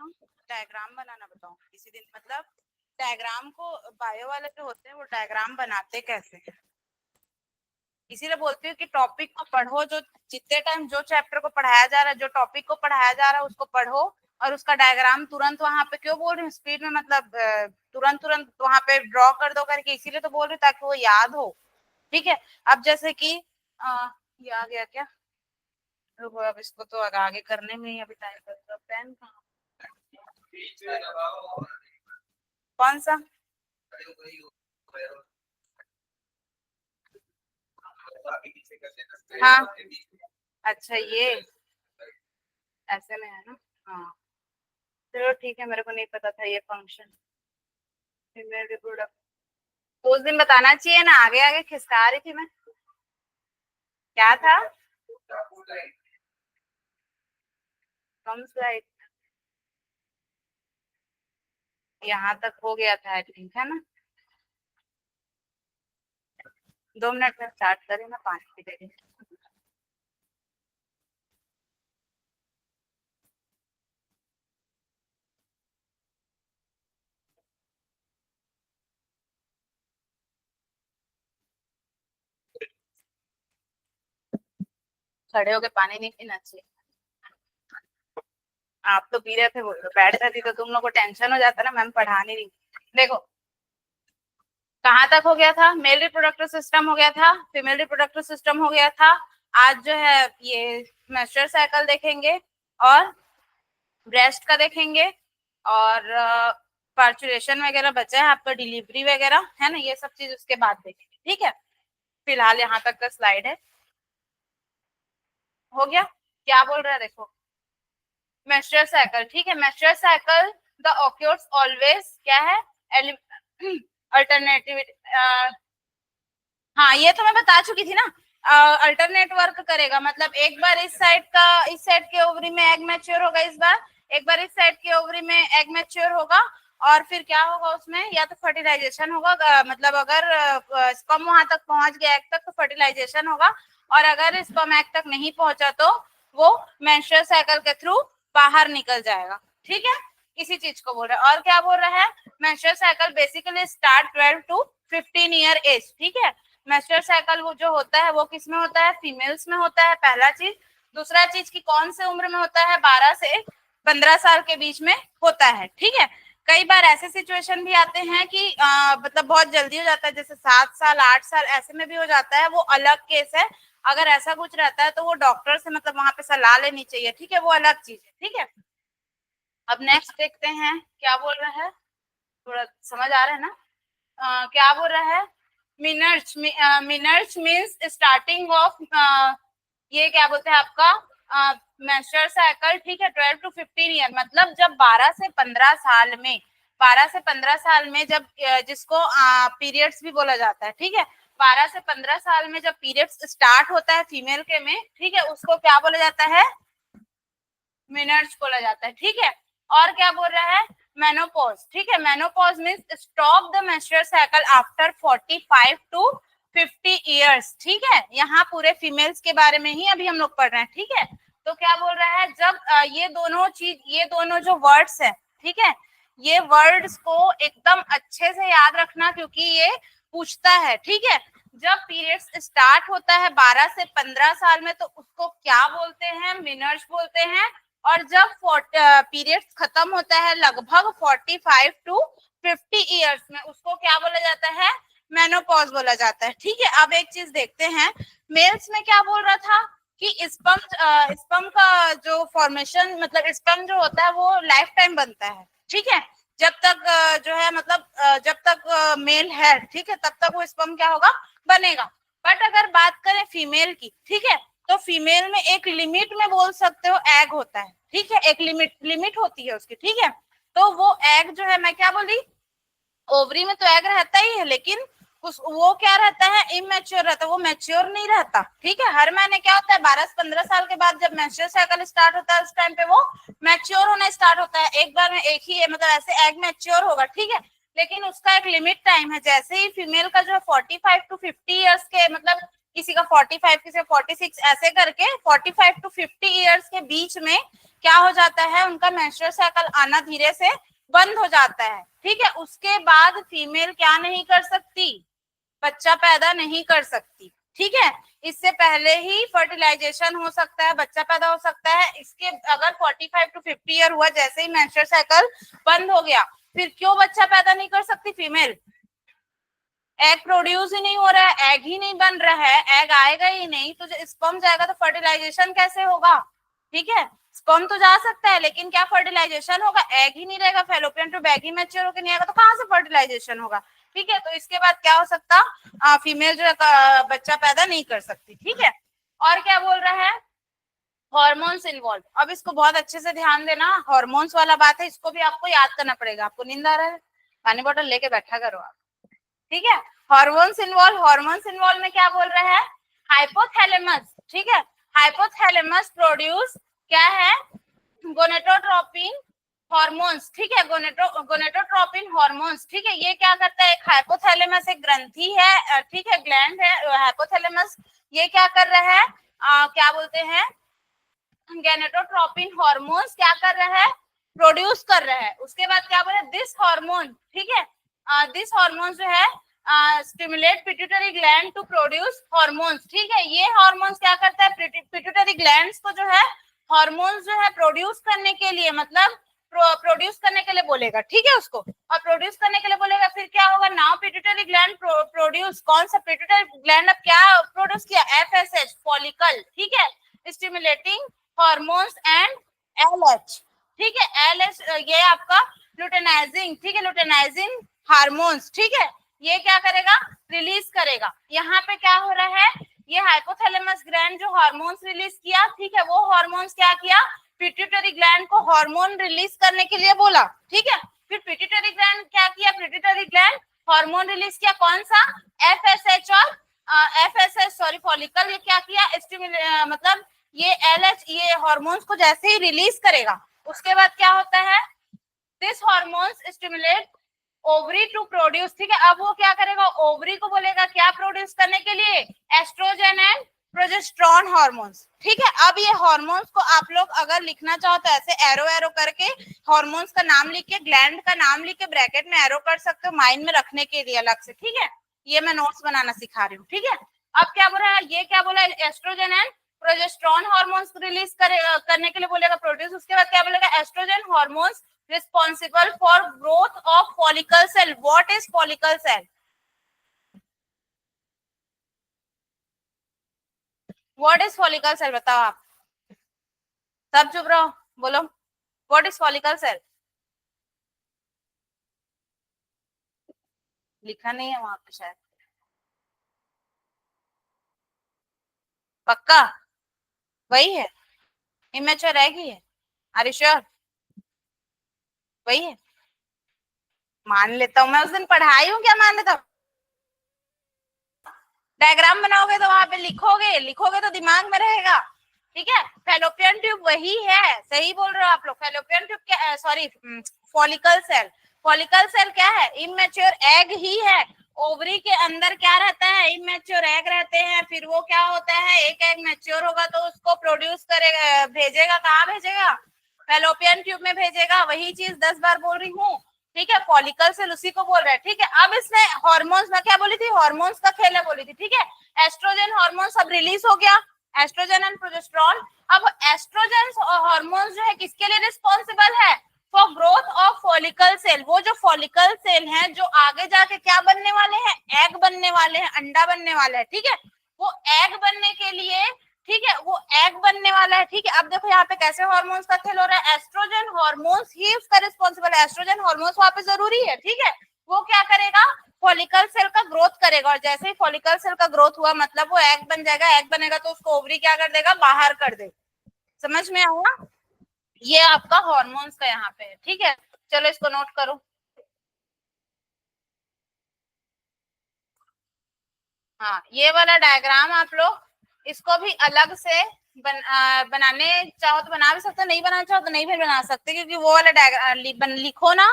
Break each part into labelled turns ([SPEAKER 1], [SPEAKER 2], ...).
[SPEAKER 1] बताओ, डायग्राम बनाना बताओ किसी दिन। मतलब डायग्राम को बायो वाले जो होते हैं वो डायग्राम बनाते कैसे हैं, इसीलिए बोलती हूँ कि टॉपिक को पढ़ो, जो जितने टाइम जो चैप्टर को पढ़ाया जा रहा है, जो टॉपिक को पढ़ाया जा रहा है उसको पढ़ो, और उसका डायग्राम तुरंत वहां पे, क्यों बोल रही हूँ स्पीड में, मतलब तुरंत तुरंत वहां पे ड्रॉ कर दो करके, इसीलिए तो बोल रही हूँ ताकि वो याद हो। ठीक है, अब जैसे कि ये आ गया क्या, रुको अब इसको तो आगे करने में ही अभी टाइम लगेगा। पेन कहाँ, कौन सा, हाँ अच्छा ये ऐसे में है ना, हाँ चलो ठीक है, मेरे को नहीं पता था ये फंक्शन। फीमेल रिप्रोडक्ट उस दिन बताना चाहिए ना, आगे आगे खिसका रही थी मैं। क्या था, कम स्लाइड, यहाँ तक हो गया था आई थिंक, है ना। 2 मिनट में स्टार्ट करें ना, पानी पी लेंगे। खड़े होके पानी नहीं पीना चाहिए। आप तो पी रहे थे, वो बैठ जाती तो तुम लोग को टेंशन हो जाता ना, मैम पढ़ा नहीं रही। देखो कहाँ तक हो गया था, मेल रिप्रोडक्टिव सिस्टम हो गया था, फीमेल रिप्रोडक्टिव सिस्टम हो गया था। आज जो है ये मेंस्ट्रुअल साइकिल देखेंगे, और ब्रेस्ट का देखेंगे, और पार्चुरेशन वगैरह बचा है आपका, डिलीवरी वगैरह है ना, ये सब चीज उसके बाद देखेंगे। ठीक है, फिलहाल यहाँ तक का स्लाइड है, हो गया। क्या बोल रहा है देखो, मेंस्ट्रुअल साइकिल, ठीक है, menstrual cycle the occurs always, क्या है, अल्टरनेटिव, हाँ ये तो मैं बता चुकी थी ना। अल्टरनेट वर्क करेगा, मतलब एक बार इस साइड का, इस साइड के ओवरी में एग मैच्योर होगा, इस बार एक बार इस साइड के ओवरी में एग मैच्योर होगा, और फिर क्या होगा उसमें, या तो फर्टिलाइजेशन होगा, मतलब अगर स्पर्म वहां तक पहुंच गया एग तक तो फर्टिलाइजेशन होगा, और अगर स्पर्म एग तक नहीं पहुंचा तो वो मेंस्ट्रुअल साइकिल के थ्रू बाहर निकल जाएगा। ठीक है, इसी चीज को बोल रहा है। और क्या बोल रहा है, menstrual cycle basically start 12 to 15 year age. ठीक है, मेंस्ट्रुअल साइकिल वो जो होता है वो किस में होता है, फीमेल्स में होता है, पहला चीज। दूसरा चीज की कौन से उम्र में होता है, 12 से 15 साल के बीच में होता है। ठीक है, कई बार ऐसे सिचुएशन भी आते हैं कि मतलब बहुत जल्दी हो जाता है, जैसे 7 साल 8 साल ऐसे में भी हो जाता है, वो अलग केस है। अगर ऐसा कुछ रहता है तो वो डॉक्टर से मतलब वहां पे सलाह लेनी चाहिए। ठीक है, वो अलग चीज है। ठीक है, अब नेक्स्ट देखते हैं क्या बोल रहा है, थोड़ा समझ आ रहा है ना। क्या बोल रहा है, minutes, minutes means starting of, ये क्या बोलते हैं आपका मेंस्ट्रुअल साइकिल। ठीक है, 12 to 15 ईयर, मतलब जब 12 से 15 साल में, 12 से 15 साल में जब जिसको पीरियड्स भी बोला जाता है। ठीक है, 12 से 15 साल में जब पीरियड्स स्टार्ट होता है फीमेल के में, ठीक है, उसको क्या बोला जाता है, मिनट्स बोला जाता है। ठीक है, और क्या बोल रहा है, मेनोपॉज। ठीक है, menopause means stop the menstrual cycle after 45 to 50 years. ठीक है, यहाँ पूरे फीमेल्स के बारे में ही अभी हम लोग पढ़ रहे हैं। ठीक है, तो क्या बोल रहा है, जब ये दोनों चीज, ये दोनों जो वर्ड्स है, ठीक है, ये वर्ड्स को एकदम अच्छे से याद रखना, क्योंकि ये पूछता है। ठीक है, जब पीरियड्स स्टार्ट होता है 12 से 15 साल में तो उसको क्या बोलते हैं, मिनट्स बोलते हैं, और जब पीरियड्स खत्म होता है लगभग 45 to 50 इयर्स में, उसको क्या बोला जाता है, मेनोपॉज बोला जाता है। ठीक है, अब एक चीज देखते हैं, मेल्स में क्या बोल रहा था कि स्पर्म, स्पर्म का जो फॉर्मेशन, मतलब स्पर्म जो होता है वो लाइफ टाइम बनता है। ठीक है, जब तक जो है, मतलब जब तक मेल है, ठीक है, तब तक वो स्पर्म क्या होगा, बनेगा। बट अगर बात करें फीमेल की, ठीक है, तो फीमेल में एक लिमिट में बोल सकते हो एग होता है। ठीक है, एक लिमिट होती है उसकी। ठीक है, तो वो एग जो है, मैं क्या बोली, ओवरी में तो एग रहता ही है, लेकिन उस वो क्या रहता है, इमेच्योर रहता है, वो मैच्योर नहीं रहता। ठीक है, हर महीने क्या होता है, 12 से 15 साल के बाद जब मेंस्ट्रुअल साइकिल स्टार्ट होता है उस टाइम पे वो मैच्योर होना स्टार्ट होता है, एक बार में एक ही है, मतलब ऐसे एग मैच्योर होगा। ठीक है, लेकिन उसका एक लिमिट टाइम है, जैसे ही फीमेल का जो है 45 to 50 ईयर्स के, मतलब किसी का 45, किसी का 46, ऐसे करके 45 to 50 ईयर्स के बीच में क्या हो जाता है, उनका मेंस्ट्रुअल साइकिल आना धीरे से बंद हो जाता है। ठीक है, उसके बाद फीमेल क्या नहीं कर सकती, बच्चा पैदा नहीं कर सकती। ठीक है, इससे पहले ही फर्टिलाइजेशन हो सकता है, बच्चा पैदा हो सकता है। इसके अगर 45 to 50 ईयर हुआ, जैसे ही मेंस्ट्रुअल साइकिल बंद हो गया, फिर क्यों बच्चा पैदा नहीं कर सकती फीमेल? एग प्रोड्यूस ही नहीं हो रहा है, एग ही नहीं बन रहा है, एग आएगा ही नहीं, तो जो स्पर्म जाएगा तो फर्टिलाइजेशन कैसे होगा? ठीक है, स्पर्म तो जा सकता है लेकिन क्या फर्टिलाइजेशन होगा? एग ही नहीं रहेगा, फेलोपियन ट्यूब एग ही मैच्योर होकर नहीं आएगा तो कहां से फर्टिलाइजेशन होगा? ठीक है, तो इसके बाद क्या हो सकता, फीमेल जो है बच्चा पैदा नहीं कर सकती। ठीक है, और क्या बोल रहा है, हॉर्मोन्स इन्वॉल्व। अब इसको बहुत अच्छे से ध्यान देना, हॉर्मोन्स वाला बात है, इसको भी आपको याद करना पड़ेगा। आपको नींद आ रहा है, पानी बोतल लेके बैठा करो आप। ठीक है, हॉर्मोन्स इन्वॉल्व, हॉर्मोन्स इन्वॉल्व में क्या बोल रहा है, हाइपोथैलेमस। ठीक है, हाइपोथैलेमस प्रोड्यूस क्या है, गोनेटोट्रोपिन हॉर्मोन्स। ठीक है, गोनेटोट्रोपिन हॉर्मोन्स। ठीक है, ये क्या करता है, एक हाइपोथैलेमस एक ग्रंथि है, ठीक है, ग्लैंड है हाइपोथैलेमस। ये क्या कर रहा है, क्या बोलते हैं, गोनेटोट्रोपिन हॉर्मोन्स क्या कर रहा है, प्रोड्यूस कर रहा है। उसके बाद क्या बोले, दिस हार्मोन। ठीक है, दिस हार्मोन जो है stimulate pituitary gland to produce hormones. ठीक है, ये हार्मोन्स क्या करता है, पिट्यूटरी ग्लैंड्स को जो है हार्मोन्स जो है प्रोड्यूस करने के लिए, मतलब प्रोड्यूस करने के लिए बोलेगा। ठीक है, उसको और प्रोड्यूस करने के लिए बोलेगा, फिर क्या होगा, नाउ पिट्यूटरी ग्लैंड प्रोड्यूस, कौन सा पिट्यूटरी ग्लैंड अब क्या प्रोड्यूस किया, एफएसएच फॉलिकल। ठीक है, स्टिमुलेटिंग हार्मोन्स एंड एलएच। ठीक है, एलएच ये आपका लुटेनाइजिंग। ठीक है, लुटेनाइजिंग हार्मोन्स। ठीक है, ये क्या करेगा, रिलीज करेगा। यहाँ पे क्या हो रहा है, ये हाइपोथैलेमस ग्लैंड जो हार्मोन्स रिलीज किया, ठीक है, वो हार्मोन्स क्या किया, पिट्यूटरी ग्लैंड को हार्मोन रिलीज करने के लिए बोला। ठीक है, फिर पिट्यूटरी ग्लैंड क्या किया, पिट्यूटरी ग्लैंड हार्मोन रिलीज किया, कौन सा, एफएसएच और एफएसएच सॉरी फॉलिकल। ये क्या किया, मतलब ये एलएच, ये हार्मोन्स को जैसे ही रिलीज करेगा, उसके बाद क्या होता है, this hormones stimulate ovary to produce. ठीक है, अब वो क्या करेगा, ओवरी को बोलेगा क्या प्रोड्यूस करने के लिए, एस्ट्रोजन एंड प्रोजेस्टेरोन हार्मोन्स। ठीक है, अब ये हार्मोन्स को आप लोग अगर लिखना चाहो तो ऐसे एरो एरो करके हार्मोन्स का नाम लिख के, ग्लैंड का नाम लिख के ब्रैकेट में एरो कर सकते हो माइंड में रखने के लिए अलग से। ठीक है, ये मैं नोट्स बनाना सिखा रही हूँ। ठीक है, अब क्या बोल रहा है, ये क्या बोला, estrogen and progesterone hormones release करने के लिए बोलेगा प्रोड्यूस। उसके बाद क्या बोलेगा, estrogen hormones responsible for growth of follicle cell. What is follicle cell? What is follicle cell? बताओ आप, सब चुप रहो, बोलो, what is follicle cell? लिखा नहीं है वहां पे शायद, पक्का वही है, इमेच्योर एग ही है, आर यू श्योर वही है? मान लेता हूँ, मैं उस दिन पढ़ाई हूँ, क्या मान लेता हूँ? डायग्राम बनाओगे तो वहां पे लिखोगे, लिखोगे तो दिमाग में रहेगा। ठीक है, फेलोपियन ट्यूब वही है, सही बोल रहे हो आप लोग, फेलोपियन ट्यूब क्या, sorry follicle cell. Follicle cell क्या है, इमेच्योर एग ही है। ओवरी के अंदर क्या रहता है, इमेच्योर एग रहते हैं, फिर वो क्या होता है, एक एग मैच्योर होगा तो उसको प्रोड्यूस करेगा, भेजेगा, कहाँ भेजेगा, फेलोपियन ट्यूब में भेजेगा। वही चीज 10 बार बोल रही हूँ। ठीक है, फॉलिकल सेल उसी को बोल रहा है। ठीक है, अब इसमें हार्मोन्स में क्या बोली थी, हार्मोन्स का खेल है बोली थी। ठीक है, एस्ट्रोजन हार्मोन सब रिलीज हो गया, एस्ट्रोजन एंड प्रोजेस्टेरोन। अब एस्ट्रोजन हार्मोन्स जो है किसके लिए रिस्पॉन्सिबल है, for growth of follicle cell. वो जो फॉलिकल सेल हैं जो आगे जाके क्या बनने वाले हैं, एग बनने वाले हैं, अंडा बनने वाला है। ठीक है, वो एग बनने के लिए, ठीक है, वो एग बनने वाला है। ठीक है, अब देखो यहाँ पे कैसे हार्मोन्स का खेल हो रहा है, एस्ट्रोजन हार्मोन्स ही उसका रिस्पॉन्सिबल है, एस्ट्रोजन हार्मोन्स वहां पे जरूरी है। ठीक है, वो क्या करेगा, फॉलिकल सेल का ग्रोथ करेगा, और जैसे ही फॉलिकल सेल का ग्रोथ हुआ मतलब वो एग बन जाएगा, एग बनेगा तो उसको ओवरी क्या कर देगा, बाहर कर देगा। समझ में आया, ये आपका हार्मोन्स का यहाँ पे है। ठीक है, चलो इसको नोट करो। हाँ, ये वाला डायग्राम आप लोग इसको भी अलग से बनाने चाहो तो बना भी सकते हो, नहीं बनाना चाहो तो नहीं भी बना सकते, क्योंकि वो वाला डायग्राम लिखो ना।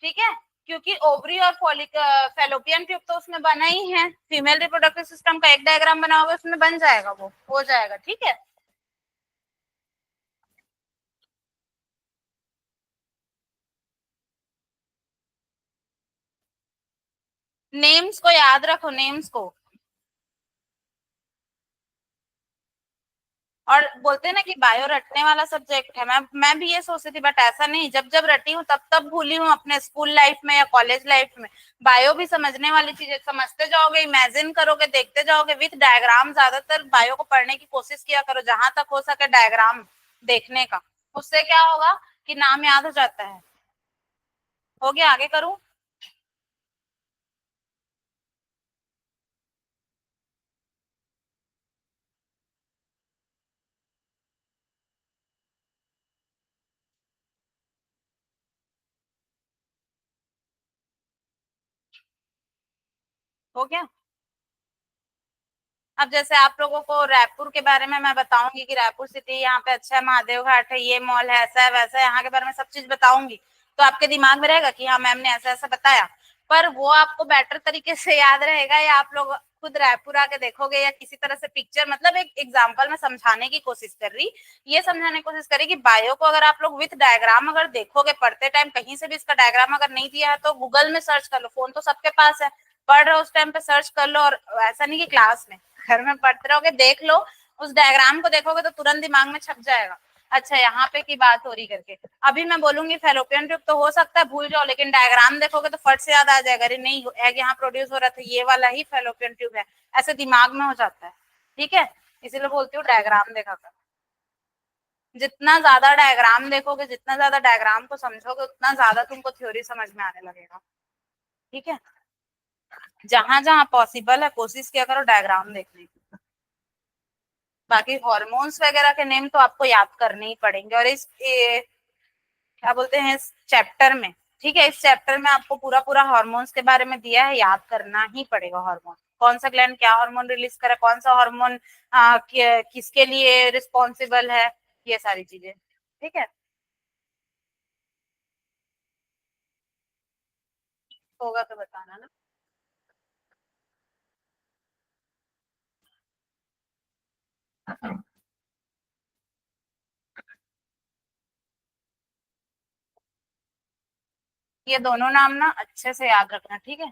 [SPEAKER 1] ठीक है, क्योंकि ओवरी और फेलोपियन ट्यूब तो उसमें बना ही है, फीमेल रिप्रोडक्टिव सिस्टम का एक डायग्राम बना होगा उसमें बन जाएगा, वो हो जाएगा। ठीक है, नेम्स को याद रखो, नेम्स को। और बोलते हैं ना कि बायो रटने वाला सब्जेक्ट है, मैं भी ये सोचती थी, बट ऐसा नहीं, जब जब रटी हूँ तब तब भूली हूँ अपने स्कूल लाइफ में या कॉलेज लाइफ में। बायो भी समझने वाली चीज है, समझते जाओगे, इमेजिन करोगे, देखते जाओगे विथ डायग्राम। ज्यादातर बायो को पढ़ने की कोशिश किया करो, जहां तक हो सके डायग्राम देखने का। उससे क्या होगा कि नाम याद हो जाता है। हो गया, आगे करूं? हो गया। अब जैसे आप लोगों को रायपुर के बारे में मैं बताऊंगी कि रायपुर सिटी यहाँ पे अच्छा है, महादेव घाट है, ये मॉल है, ऐसा है वैसा है, यहाँ के बारे में सब चीज बताऊंगी, तो आपके दिमाग में रहेगा कि हाँ मैम ने ऐसा ऐसा बताया। पर वो आपको बेटर तरीके से याद रहेगा, या आप लोग खुद रायपुर आके देखोगे, या किसी तरह से पिक्चर, मतलब एक एग्जाम्पल में समझाने की कोशिश कर रही, ये समझाने की कोशिश करी कि बायो को अगर आप लोग विथ डायग्राम अगर देखोगे पढ़ते टाइम, कहीं से भी इसका डायग्राम अगर नहीं दिया है तो गूगल में सर्च कर लो, फोन तो सबके पास है, पढ़ रहे हो उस टाइम पे सर्च कर लो। और ऐसा नहीं कि क्लास में, घर में पढ़ते रहोगे, देख लो, उस डायग्राम को देखोगे तो तुरंत दिमाग में छप जाएगा, अच्छा यहाँ पे की बात हो रही करके। अभी मैं बोलूंगी फेलोपियन ट्यूब, तो हो सकता है भूल जाओ, लेकिन डायग्राम देखोगे तो फट से याद आ जाएगा, अरे नहीं एग यहाँ प्रोड्यूस हो रहा था, ये वाला ही फेलोपियन ट्यूब है, ऐसे दिमाग में हो जाता है। ठीक है, इसीलिए बोलती हूँ डायग्राम देखा कर। जितना ज्यादा डायग्राम देखोगे, जितना ज्यादा डायग्राम को समझोगे, उतना ज्यादा तुमको थ्योरी समझ में आने लगेगा। ठीक है, जहां जहां पॉसिबल है कोशिश किया करो डायग्राम देखने की। बाकी हॉर्मोन्स वगैरह के नेम तो आपको याद करने ही पड़ेंगे, और क्या बोलते हैं इस चैप्टर में, ठीक है, इस चैप्टर में आपको पूरा पूरा हॉर्मोन्स के बारे में दिया है, याद करना ही पड़ेगा। हार्मोन कौन सा ग्लैंड क्या हार्मोन रिलीज करे, कौन सा हार्मोन किसके लिए रिस्पॉन्सिबल है, ये सारी चीजें। ठीक है, होगा तो बताना ना। ये दोनों नाम ना अच्छे से याद रखना, ठीक है,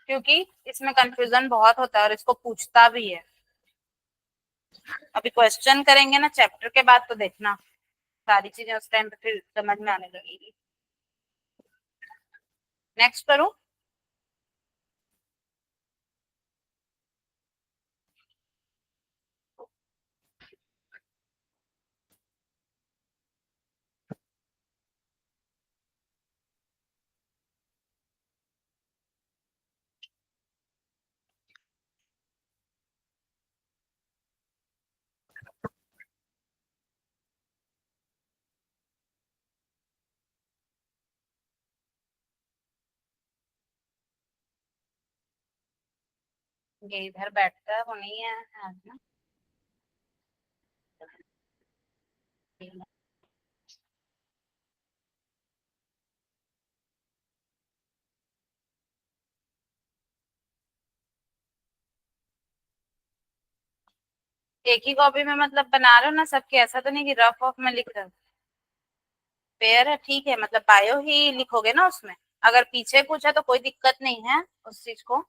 [SPEAKER 1] क्योंकि इसमें कंफ्यूजन बहुत होता है और इसको पूछता भी है। अभी क्वेश्चन करेंगे ना चैप्टर के बाद, तो देखना सारी चीजें उस टाइम पे फिर समझ में आने लगेगी। नेक्स्ट करूं? ये इधर बैठता है वो नहीं है आज ना। एक ही कॉपी में मतलब बना रहे हो ना सबके, ऐसा तो नहीं कि रफ ऑफ में लिख रहे हो? पेयर है, ठीक है, मतलब बायो ही लिखोगे ना उसमें। अगर पीछे कुछ है तो कोई दिक्कत नहीं है उस चीज को,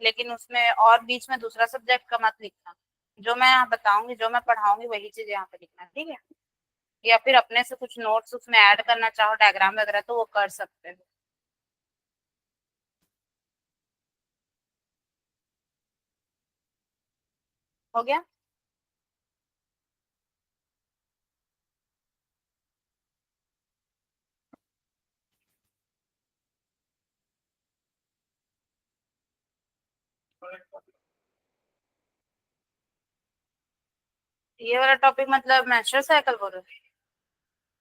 [SPEAKER 1] लेकिन उसमें और बीच में दूसरा सब्जेक्ट का मत लिखना। जो मैं यहाँ बताऊंगी, जो मैं पढ़ाऊंगी वही चीज यहाँ पे लिखना, ठीक है। या फिर अपने से कुछ नोट्स उसमें ऐड करना चाहो, डायग्राम वगैरह, तो वो कर सकते हो। हो गया। ये वाला टॉपिक मतलब मेंस्ट्रुअल साइकिल बोल रहे हो?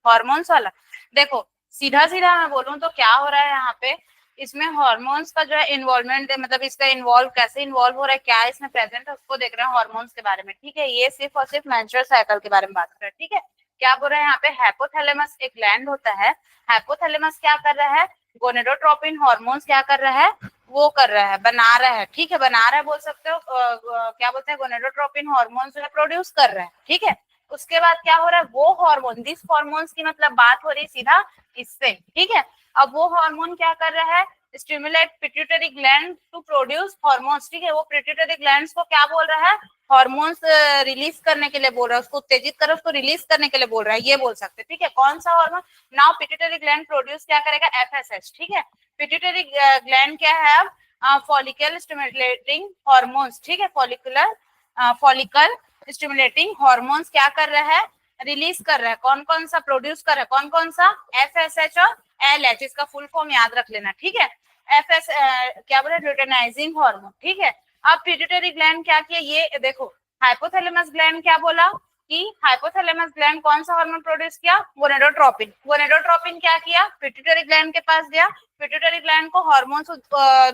[SPEAKER 1] हॉर्मोन्स वाला? देखो, सीधा सीधा मैं बोलूं तो क्या हो रहा है यहाँ पे, इसमें हॉर्मोन्स का जो है इन्वॉल्वमेंट, मतलब इसका इन्वॉल्व कैसे इन्वॉल्व हो रहा है, क्या इसमें प्रेजेंट है, उसको देख रहे हैं हॉर्मोन्स के बारे में। ठीक है, ये सिर्फ और सिर्फ मेंस्ट्रुअल साइकिल के बारे में बात कर रहे हैं। ठीक है, क्या बोल रहे हैं यहाँ पे, हाइपोथैलेमस एक ग्लैंड होता है, हाइपोथैलेमस क्या कर रहा है, गोनेडोट्रोपिन हॉर्मोन्स क्या कर रहा है, वो कर रहा है, बना रहा है। ठीक है, बना रहा है बोल सकते हो, क्या बोलते हैं, गोनेडोट्रोपिन हॉर्मोन्स जो है प्रोड्यूस कर रहा है। ठीक है, उसके बाद क्या हो रहा है, वो हार्मोन, दिस हार्मोन्स की मतलब बात हो रही है सीधा इससे। ठीक है, अब वो हार्मोन क्या कर रहा है, stimulate pituitary gland to produce hormones, ठीक है। वो पिट्यूटरी ग्लैंड्स को क्या बोल रहा है, हार्मोन्स रिलीज करने के लिए बोल रहा है, उसको उत्तेजित करो, उसको रिलीज करने के लिए बोल रहा है, ये बोल सकते हैं, ठीक है। कौन सा hormone, now pituitary gland produce क्या करेगा, एफएसएच, ठीक है। पिट्यूटरी ग्लैंड क्या है, फॉलिकल स्टिमुलेटिंग हार्मोन्स, ठीक है। फॉलिकल स्टिमुलेटिंग हार्मोन्स क्या कर रहा है, रिलीज कर रहा है। कौन कौन सा प्रोड्यूस कर रहा है, कौन कौन सा, एफएसएच और एलएच, इसका फुल फॉर्म याद रख लेना, ठीक है। एफएस क्या बोला, ल्यूटेनाइजिंग हार्मोन, ठीक है। अब पिट्यूटरी ग्लैंड क्या किया, ये देखो, हाइपोथैलेमस ग्लैंड क्या बोला कि हाइपोथैलेमस ग्लैंड कौन सा हार्मोन प्रोड्यूस किया, गोनेडोट्रोपिन। गोनेडोट्रोपिन क्या किया, पिट्यूटरी ग्लैंड के पास गया, पिट्यूटरी ग्लैंड को हार्मोन्स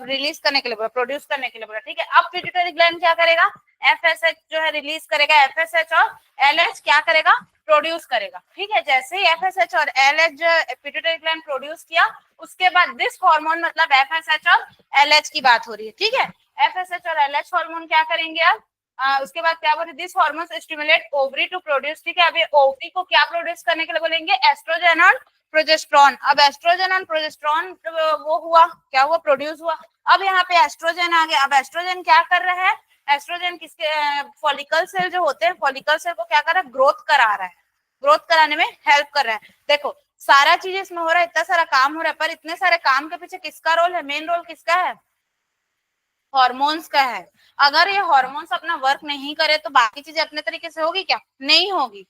[SPEAKER 1] रिलीज करने के लिए बोला, प्रोड्यूस करने के लिए बोला, ठीक है। अब पिट्यूटरी ग्लैंड क्या करेगा, एफएसएच जो है रिलीज करेगा, एफएसएच और एलएच क्या करेगा, प्रोड्यूस करेगा, ठीक है। जैसे ही एफएसएच और एलएच जो पिट्यूटरी ग्लैंड प्रोड्यूस किया, उसके बाद दिस हार्मोन मतलब एफएसएच और एलएच की बात हो रही है, ठीक है। एफएसएच और एलएच हार्मोन क्या करेंगे अब, उसके बाद क्या बोले, this hormones stimulate ovary to produce, ठीक है। अब ये ओवरी को क्या प्रोड्यूस करने के लिए बोलेंगे, एस्ट्रोजन और प्रोजेस्टेरोन। अब एस्ट्रोजन और प्रोजेस्टेरोन वो हुआ, क्या हुआ, प्रोड्यूस हुआ। अब यहाँ पे एस्ट्रोजन आ गया। अब एस्ट्रोजन क्या कर रहा है, एस्ट्रोजन किसके, फॉलिकल सेल जो होते हैं, फॉलिकल सेल को क्या कर रहा है, ग्रोथ करा रहा है, ग्रोथ कराने में हेल्प कर रहा है। देखो सारा चीज इसमें हो रहा है, इतना सारा काम हो रहा है, पर इतने सारे काम के पीछे किसका रोल है, मेन रोल किसका है, हार्मोन्स का है। अगर ये हार्मोन्स अपना वर्क नहीं करे तो बाकी चीजें अपने तरीके से होगी क्या, नहीं होगी,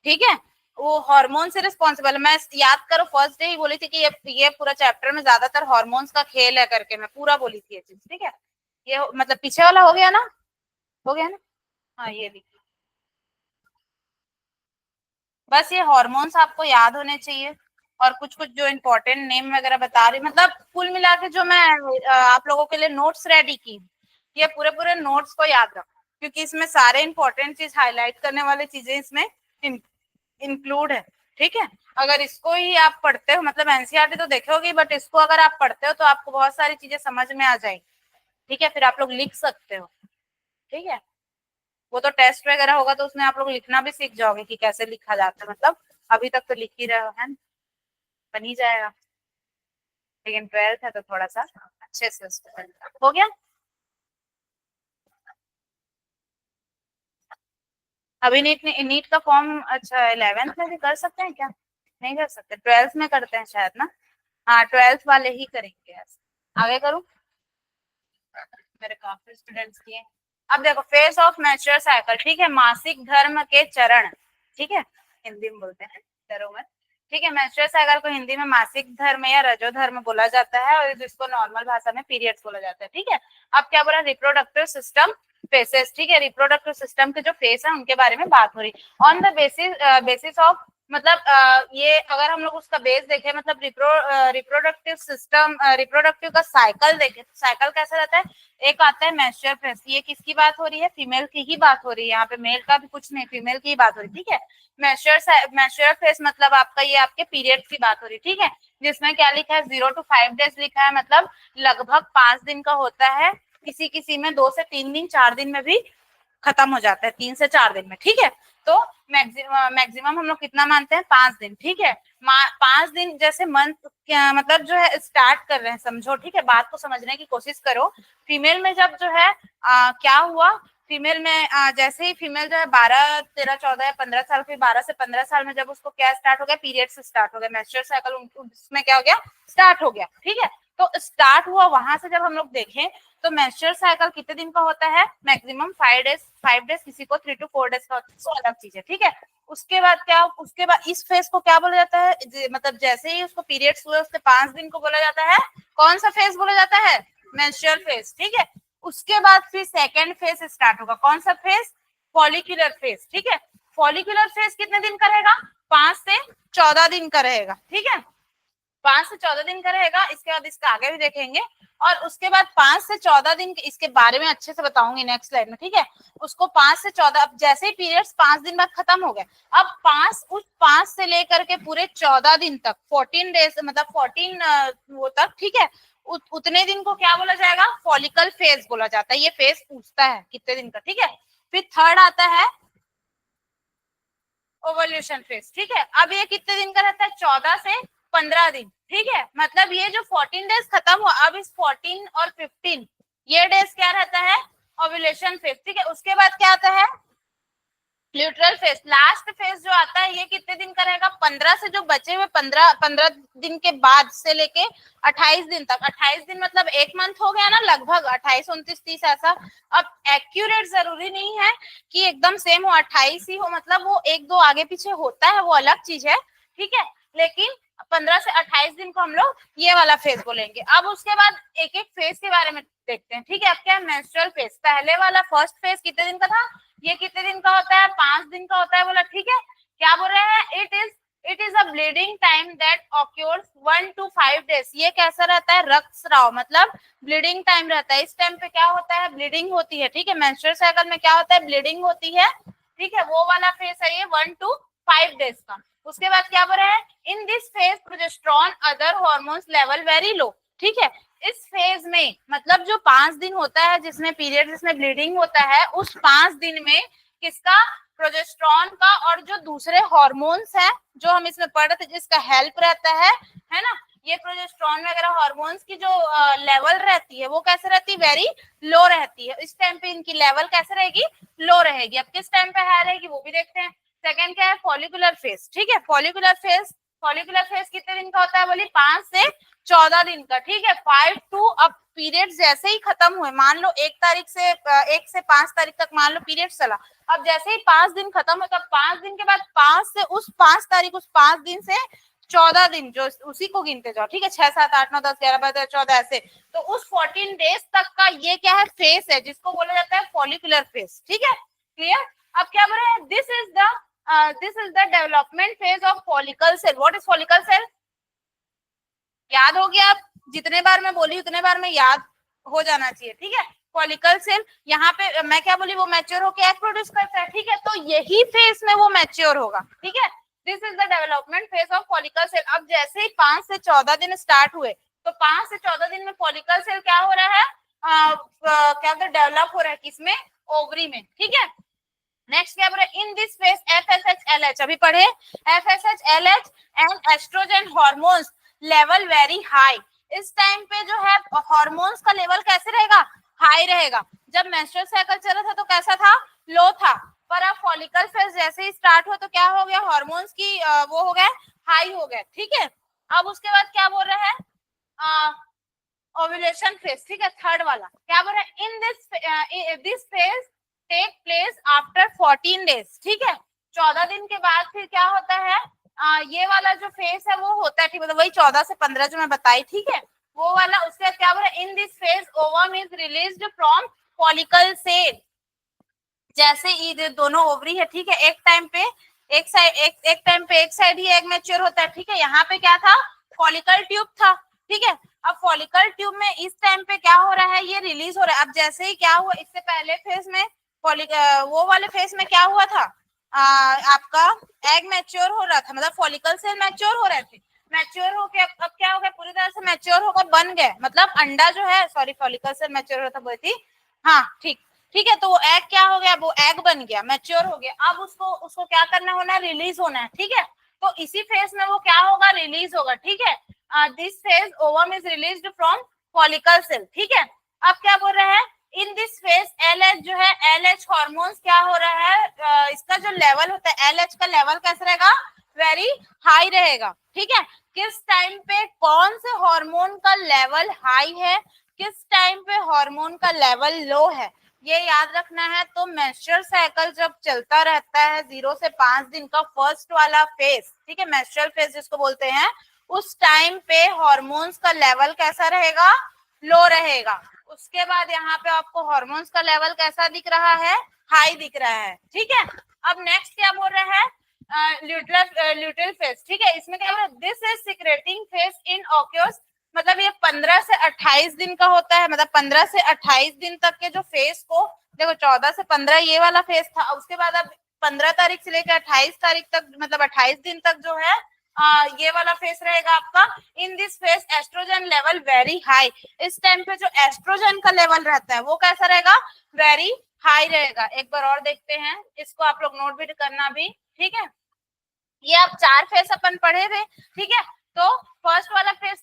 [SPEAKER 1] ठीक है। वो हार्मोन से रिस्पॉन्सिबल है। मैं याद करो फर्स्ट डे ही बोली थी कि ये पूरा चैप्टर में ज्यादातर हार्मोन्स का खेल है करके, मैं पूरा बोली थी ये चीज, ठीक है। ये मतलब पीछे वाला हो गया ना, हो गया ना, हाँ ये भी, बस ये हार्मोन्स आपको याद होने चाहिए। और कुछ कुछ जो इम्पोर्टेंट नेम वगैरह बता रही, मतलब कुल मिला के जो मैं आप लोगों के लिए नोट्स रेडी की, ये पूरे पूरे नोट्स को याद रखो, क्योंकि इसमें सारे इंपॉर्टेंट चीज हाईलाइट करने वाली चीजें इसमें इंक्लूड है, ठीक है। अगर इसको ही आप पढ़ते हो, मतलब एनसीईआरटी तो देखोगे, बट इसको अगर आप पढ़ते हो तो आपको बहुत सारी चीजें समझ में आ जाएगी, ठीक है। फिर आप लोग लिख सकते हो, ठीक है। वो तो टेस्ट वगैरह होगा तो उसमें आप लोग लिखना भी सीख जाओगे कि कैसे लिखा जाता है, मतलब अभी तक तो लिख ही रहे हो, है ना? बन ही जाएगा, लेकिन 12th है तो थोड़ा सा अच्छे से उसको करना। हो गया। अभी नीट का फॉर्म, अच्छा 11th में भी कर सकते हैं क्या, नहीं कर सकते, 12th में करते हैं शायद ना, हाँ 12th वाले ही करेंगे ऐसे। आगे करूँ, मेरे काफी स्टूडेंट्स किए। अब देखो फेज ऑफ मैच्योर साइकिल, ठीक है, मासिक धर्म के चरण, ठीक है, हिंदी में बोलते हैं डरो मत, ठीक है। मैच्योर साइकिल को हिंदी में मासिक धर्म या रजो धर्म बोला जाता है, और जिसको नॉर्मल भाषा में पीरियड्स बोला जाता है, ठीक है। अब क्या बोला, रिप्रोडक्टिव सिस्टम फेसेस, ठीक है। रिप्रोडक्टिव सिस्टम के जो फेस है उनके बारे में बात हो रही, ऑन द बेसिस ऑफ, मतलब ये अगर हम लोग उसका बेस देखें, मतलब रिप्रोडक्टिव सिस्टम, रिप्रोडक्टिव का साइकिल देखें तो साइकिल कैसा रहता है, एक आता है मैच्योर फेस, ये किसकी बात हो रही है, फीमेल की ही बात हो रही है, यहाँ पे मेल का भी कुछ नहीं, फीमेल की ही बात हो रही है, ठीक है। मैच्योर फेस मतलब आपका ये आपके पीरियड की बात हो रही है, ठीक है। जिसमें क्या लिखा है, 0 to 5 days लिखा है, मतलब लगभग 5 दिन का होता है, किसी किसी में 2 से 3 दिन, 4 दिन में भी खत्म हो जाता है, 3 से 4 दिन में, ठीक है। तो मैक्सिमम हम लोग कितना मानते हैं, 5 दिन, ठीक है। 5 दिन जैसे मंथ, मतलब जो है स्टार्ट कर रहे हैं, समझो, ठीक है, बात को समझने की कोशिश करो। फीमेल में जब जो है क्या हुआ, फीमेल में जैसे ही फीमेल जो है 12, 13, 14 या 15 साल की, 12 से 15 साल में जब उसको क्या स्टार्ट हो गया, पीरियड स्टार्ट हो गया, मेंस्ट्रुअल साइकिल उसमें क्या हो गया, स्टार्ट हो गया, ठीक है। तो स्टार्ट हुआ वहां से जब हम लोग देखें तो मेंस्ट्रुअल साइकिल कितने दिन का होता है, मैक्सिमम 5 डेज, किसी को 3 to 4 days का होता है, अलग चीज है, ठीक है। उसके बाद क्या, उसके बाद इस फेज को क्या बोला जाता है, मतलब जैसे ही उसको पीरियड्स हुए उसके 5 दिन को बोला जाता है, कौन सा फेज बोला जाता है, मेंस्ट्रुअल फेज, ठीक है। उसके बाद फिर सेकेंड फेज स्टार्ट होगा, कौन सा फेज, फॉलिकुलर फेज, ठीक है। फॉलिकुलर फेज कितने दिन का रहेगा, 5 से 14 दिन का रहेगा, ठीक है। 5 से 14 दिन का रहेगा, इसके बाद इसका आगे भी देखेंगे। और उसके बाद 5 से 14 दिन इसके बारे में अच्छे से बताऊंगी नेक्स्ट स्लाइड में, ठीक है। उसको 5 से 14, अब जैसे ही पीरियड्स 5 दिन बाद खत्म हो गए, अब 5 से लेकर के पूरे 14 दिन तक, 14 डेज, मतलब 14 वो तक, ठीक है। उतने दिन को क्या बोला जाएगा, फॉलिकल फेज बोला जाता है। ये फेज पूछता है कितने दिन का, ठीक है। फिर थर्ड आता है ओवल्यूशन फेज, ठीक है। अब ये कितने दिन का रहता है, 14 से 15 दिन, ठीक है। मतलब ये जो 14 डेज खत्म हुआ, अब इस 14 और 15 ये डेज क्या रहता है, ओव्यूलेशन फेज, ठीक है। उसके बाद क्या आता है, ल्यूट्रल फेज। लास्ट फेज जो आता है ये कितने दिन का रहेगा, 15 से जो बचे हुए 15 दिन के बाद से लेके 28 दिन तक। 28 दिन मतलब एक मंथ हो गया ना लगभग, 28 29 30 ऐसा। अब एक्यूरेट जरूरी नहीं है कि एकदम सेम हो, 28 ही हो, मतलब वो एक दो आगे पीछे होता है, वो अलग चीज है, ठीक है। लेकिन 15 से 28 दिन को हम लोग ये वाला फेज बोलेंगे। अब उसके बाद एक एक फेज के बारे में देखते हैं, ठीक है। अब क्या है, मेंस्ट्रुअल फेज। पहले वाला फर्स्ट फेज कितने दिन का था, ये कितने दिन का होता है, 5 दिन का होता है, बोला, ठीक है। क्या बोल रहे हैं, it is a bleeding time that occurs 1 to 5 days। ये कैसा रहता है, रक्तस्राव, मतलब ब्लीडिंग टाइम रहता है। इस टाइम पे क्या होता है, ब्लीडिंग होती है, ठीक है। मेंस्ट्रुअल साइकिल में क्या होता है, ब्लीडिंग होती है, ठीक है। वो वाला फेज है ये 1 to 5 days का। उसके बाद क्या बोल रहे हैं, in this phase progesterone other hormones level very low, ठीक है। इस फेज में मतलब जो 5 दिन होता है जिसमें पीरियड, जिसमें ब्लीडिंग होता है, उस 5 दिन में किसका, प्रोजेस्टेरोन का, और जो दूसरे हार्मोन्स हैं जो हम इसमें पढ़ रहे थे जिसका हेल्प रहता है ना, ये प्रोजेस्टेरोन वगैरह हार्मोन्स की जो लेवल रहती है वो कैसे रहती है, वेरी लो रहती है। इस टाइम पे इनकी लेवल कैसे रहेगी, लो रहेगी। अब किस टाइम पे हाई रहेगी वो भी देखते हैं। सेकंड क्या है, फॉलिकुलर फेज, ठीक है। फॉलिकुलर फेज कितने दिन का होता है, बोली 5 से 14 दिन का, ठीक है। 5 to, अब पीरियड जैसे ही खत्म हुए, मान लो 1 से 5 तारीख तक मान लो पीरियड चला, अब जैसे ही 5 दिन खत्म हुए, तब 5 दिन के बाद 5 से उस 5 तारीख, उस 5 दिन से 14 दिन जो उसी को गिनते जाओ, ठीक है। 6 7 8 9 10 11 12 14 ऐसे। तो उस 14 डेज तक का ये क्या है, फेस है, जिसको बोला जाता है फॉलिकुलर फेस, ठीक है। क्लियर। अब क्या बोल रहे हैं, this is the development phase of follicle cell. What is follicle cell, याद हो गया, आप जितने बार मैं बोली उतने बार में याद हो जाना चाहिए, ठीक है। फॉलिकल सेल, यहाँ पे मैं क्या बोली, वो मैच्योर होकर एग प्रोड्यूस करता है, ठीक है। तो यही फेज में वो मैच्योर होगा, ठीक है। This is the development phase of follicle cell. अब जैसे ही 5 से 14 दिन स्टार्ट हुए, तो 5 से 14 दिन में फॉलिकल सेल क्या हो रहा है, क्या डेवलप हो रहा है, किसमें, ओवरी में, ठीक है। नेक्स्ट क्या बोल रहे हैं, इन दिस फेज FSH-LH, अभी पढ़े, FSH-LH and estrogen hormones level very high. इस टाइम पे जो है हार्मोन्स का लेवल कैसे रहेगा, हाई रहेगा। जब मेंस्ट्रुअल साइकिल चला था तो कैसा था, लो था। पर अब फॉलिकल फेज जैसे ही स्टार्ट हो तो क्या हो गया, हार्मोन्स की वो हो गए, हाई हो गए, ठीक है। अब उसके बाद क्या बोल रहे हैं, ओव्यूलेशन फेज, ठीक है। थर्ड वाला क्या बोल रहे हैं, in this phase take place after 14 days, ठीक है। 14 दिन के बाद फिर क्या होता है, ये वाला जो फेज है वो होता है, ठीक, मतलब वही 14 से 15 जो मैं बताई, ठीक है, वो वाला। उसके क्या बोल रहे हैं, in this phase ovum is released from follicle cell. जैसे ये दोनों ओवरी है, ठीक है, एक टाइम पे एक साइड ही एग मैच्योर होता है, ठीक है। यहाँ पे क्या था, फॉलिकल ट्यूब था, ठीक है। अब फॉलिकल ट्यूब में इस टाइम पे क्या हो रहा है, ये रिलीज हो रहा है। अब जैसे ही क्या हुआ, इससे पहले फेज में वो वाले फेज में क्या हुआ था, आपका एग मैच्योर हो रहा था, मतलब फॉलिकल सेल मैच्योर हो रहे थे। मैच्योर होके अब क्या हो गया, पूरी तरह से मैच्योर होकर बन गए, मतलब अंडा जो है, सॉरी फॉलिकल सेल मैच्योर होता बोली थी, हाँ ठीक, ठीक है। तो वो एग क्या हो गया, वो एग बन गया, मैच्योर हो गया। अब उसको क्या करना होना है, रिलीज होना है, ठीक है। तो इसी फेज में वो क्या होगा, रिलीज होगा, ठीक है। This phase ovum is released from follicle cell, ठीक है। अब क्या बोल रहे हैं, इन दिस फेज LH जो है, LH हार्मोन्स क्या हो रहा है, इसका जो लेवल होता है LH का लेवल कैसा रहेगा, वेरी हाई रहेगा, ठीक है। किस टाइम पे कौन से हार्मोन का लेवल हाई है, किस टाइम पे हार्मोन का लेवल लो है, ये याद रखना है। तो मेंस्ट्रुअल साइकिल जब चलता रहता है 0 से 5 दिन का फर्स्ट वाला फेज, ठीक है, मेंस्ट्रुअल फेज जिसको बोलते हैं, उस टाइम पे हार्मोन्स का लेवल कैसा रहेगा, लो रहेगा। उसके बाद यहाँ पे आपको हार्मोन्स का लेवल कैसा दिख रहा है, हाई दिख रहा है, ठीक है। अब नेक्स्ट क्या बोल रहे हैं, ल्यूट्रल फेज, ठीक है। इसमें क्या बोल रहा है, this is secreting phase in occurs, मतलब ये 15 से 28 दिन का होता है, मतलब 15 से 28 दिन तक के जो फेज को देखो, 14 से 15 ये वाला फेज था, उसके बाद अब 15 तारीख से लेकर 28 तारीख तक, मतलब 28 दिन तक जो है ये वाला फेज रहेगा आपका। In this phase estrogen level very high. इस टाइम पे जो एस्ट्रोजन का लेवल रहता है वो कैसा रहेगा, वेरी हाई रहेगा। एक बार और देखते हैं, इसको आप लोग नोट भी करना भी, ठीक है। ये आप 4 फेज अपन पढ़े थे, ठीक है। तो फर्स्ट वाला फेज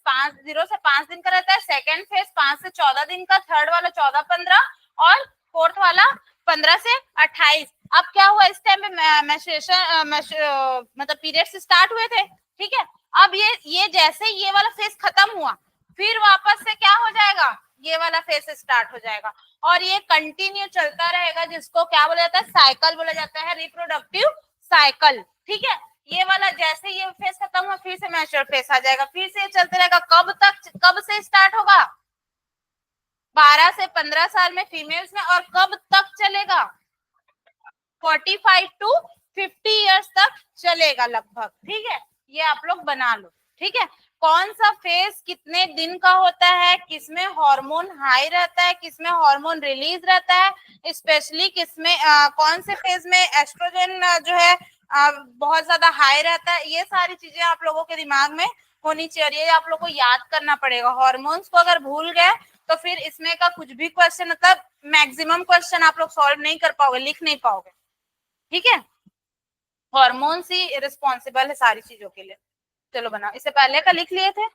[SPEAKER 1] 0 से 5 दिन का रहता है, सेकेंड फेज 5 से 14 दिन का, थर्ड वाला 14-15 और फोर्थ वाला 15 से 28। अब क्या हुआ, इस टाइम पे मेंस्ट्रुएशन मतलब पीरियड्स स्टार्ट हुए थे, ठीक है। अब ये जैसे ये वाला फेज खत्म हुआ, फिर वापस से क्या हो जाएगा, ये वाला फेज स्टार्ट हो जाएगा और ये कंटिन्यू चलता रहेगा, जिसको क्या बोला जाता है, साइकिल बोला जाता है, रिप्रोडक्टिव साइकिल, ठीक है। ये वाला जैसे ये फेज खत्म हुआ, फिर से मैच्योर फेज आ जाएगा, फिर से चलते रहेगा। कब तक, कब से स्टार्ट होगा, 12 से 15 साल में फीमेल्स में, और कब तक चलेगा, 45 टू 50 इयर्स तक चलेगा लगभग, ठीक है। ये आप लोग बना लो, ठीक है। कौन सा फेज कितने दिन का होता है, किसमें हार्मोन हाई रहता है, किसमें हार्मोन रिलीज रहता है, स्पेशली किसमें कौन से फेज में एस्ट्रोजन जो है बहुत ज्यादा हाई रहता है, ये सारी चीजें आप लोगों के दिमाग में होनी चाहिए, ये आप लोग को याद करना पड़ेगा। हॉर्मोन्स को अगर भूल गए तो फिर इसमें का कुछ भी क्वेश्चन, मतलब मैक्सिमम क्वेश्चन आप लोग सॉल्व नहीं कर पाओगे, लिख नहीं पाओगे, ठीक है। हॉर्मोन्स ही रिस्पॉन्सिबल है सारी चीजों के लिए। चलो बनाओ, इससे पहले का लिख लिए थे।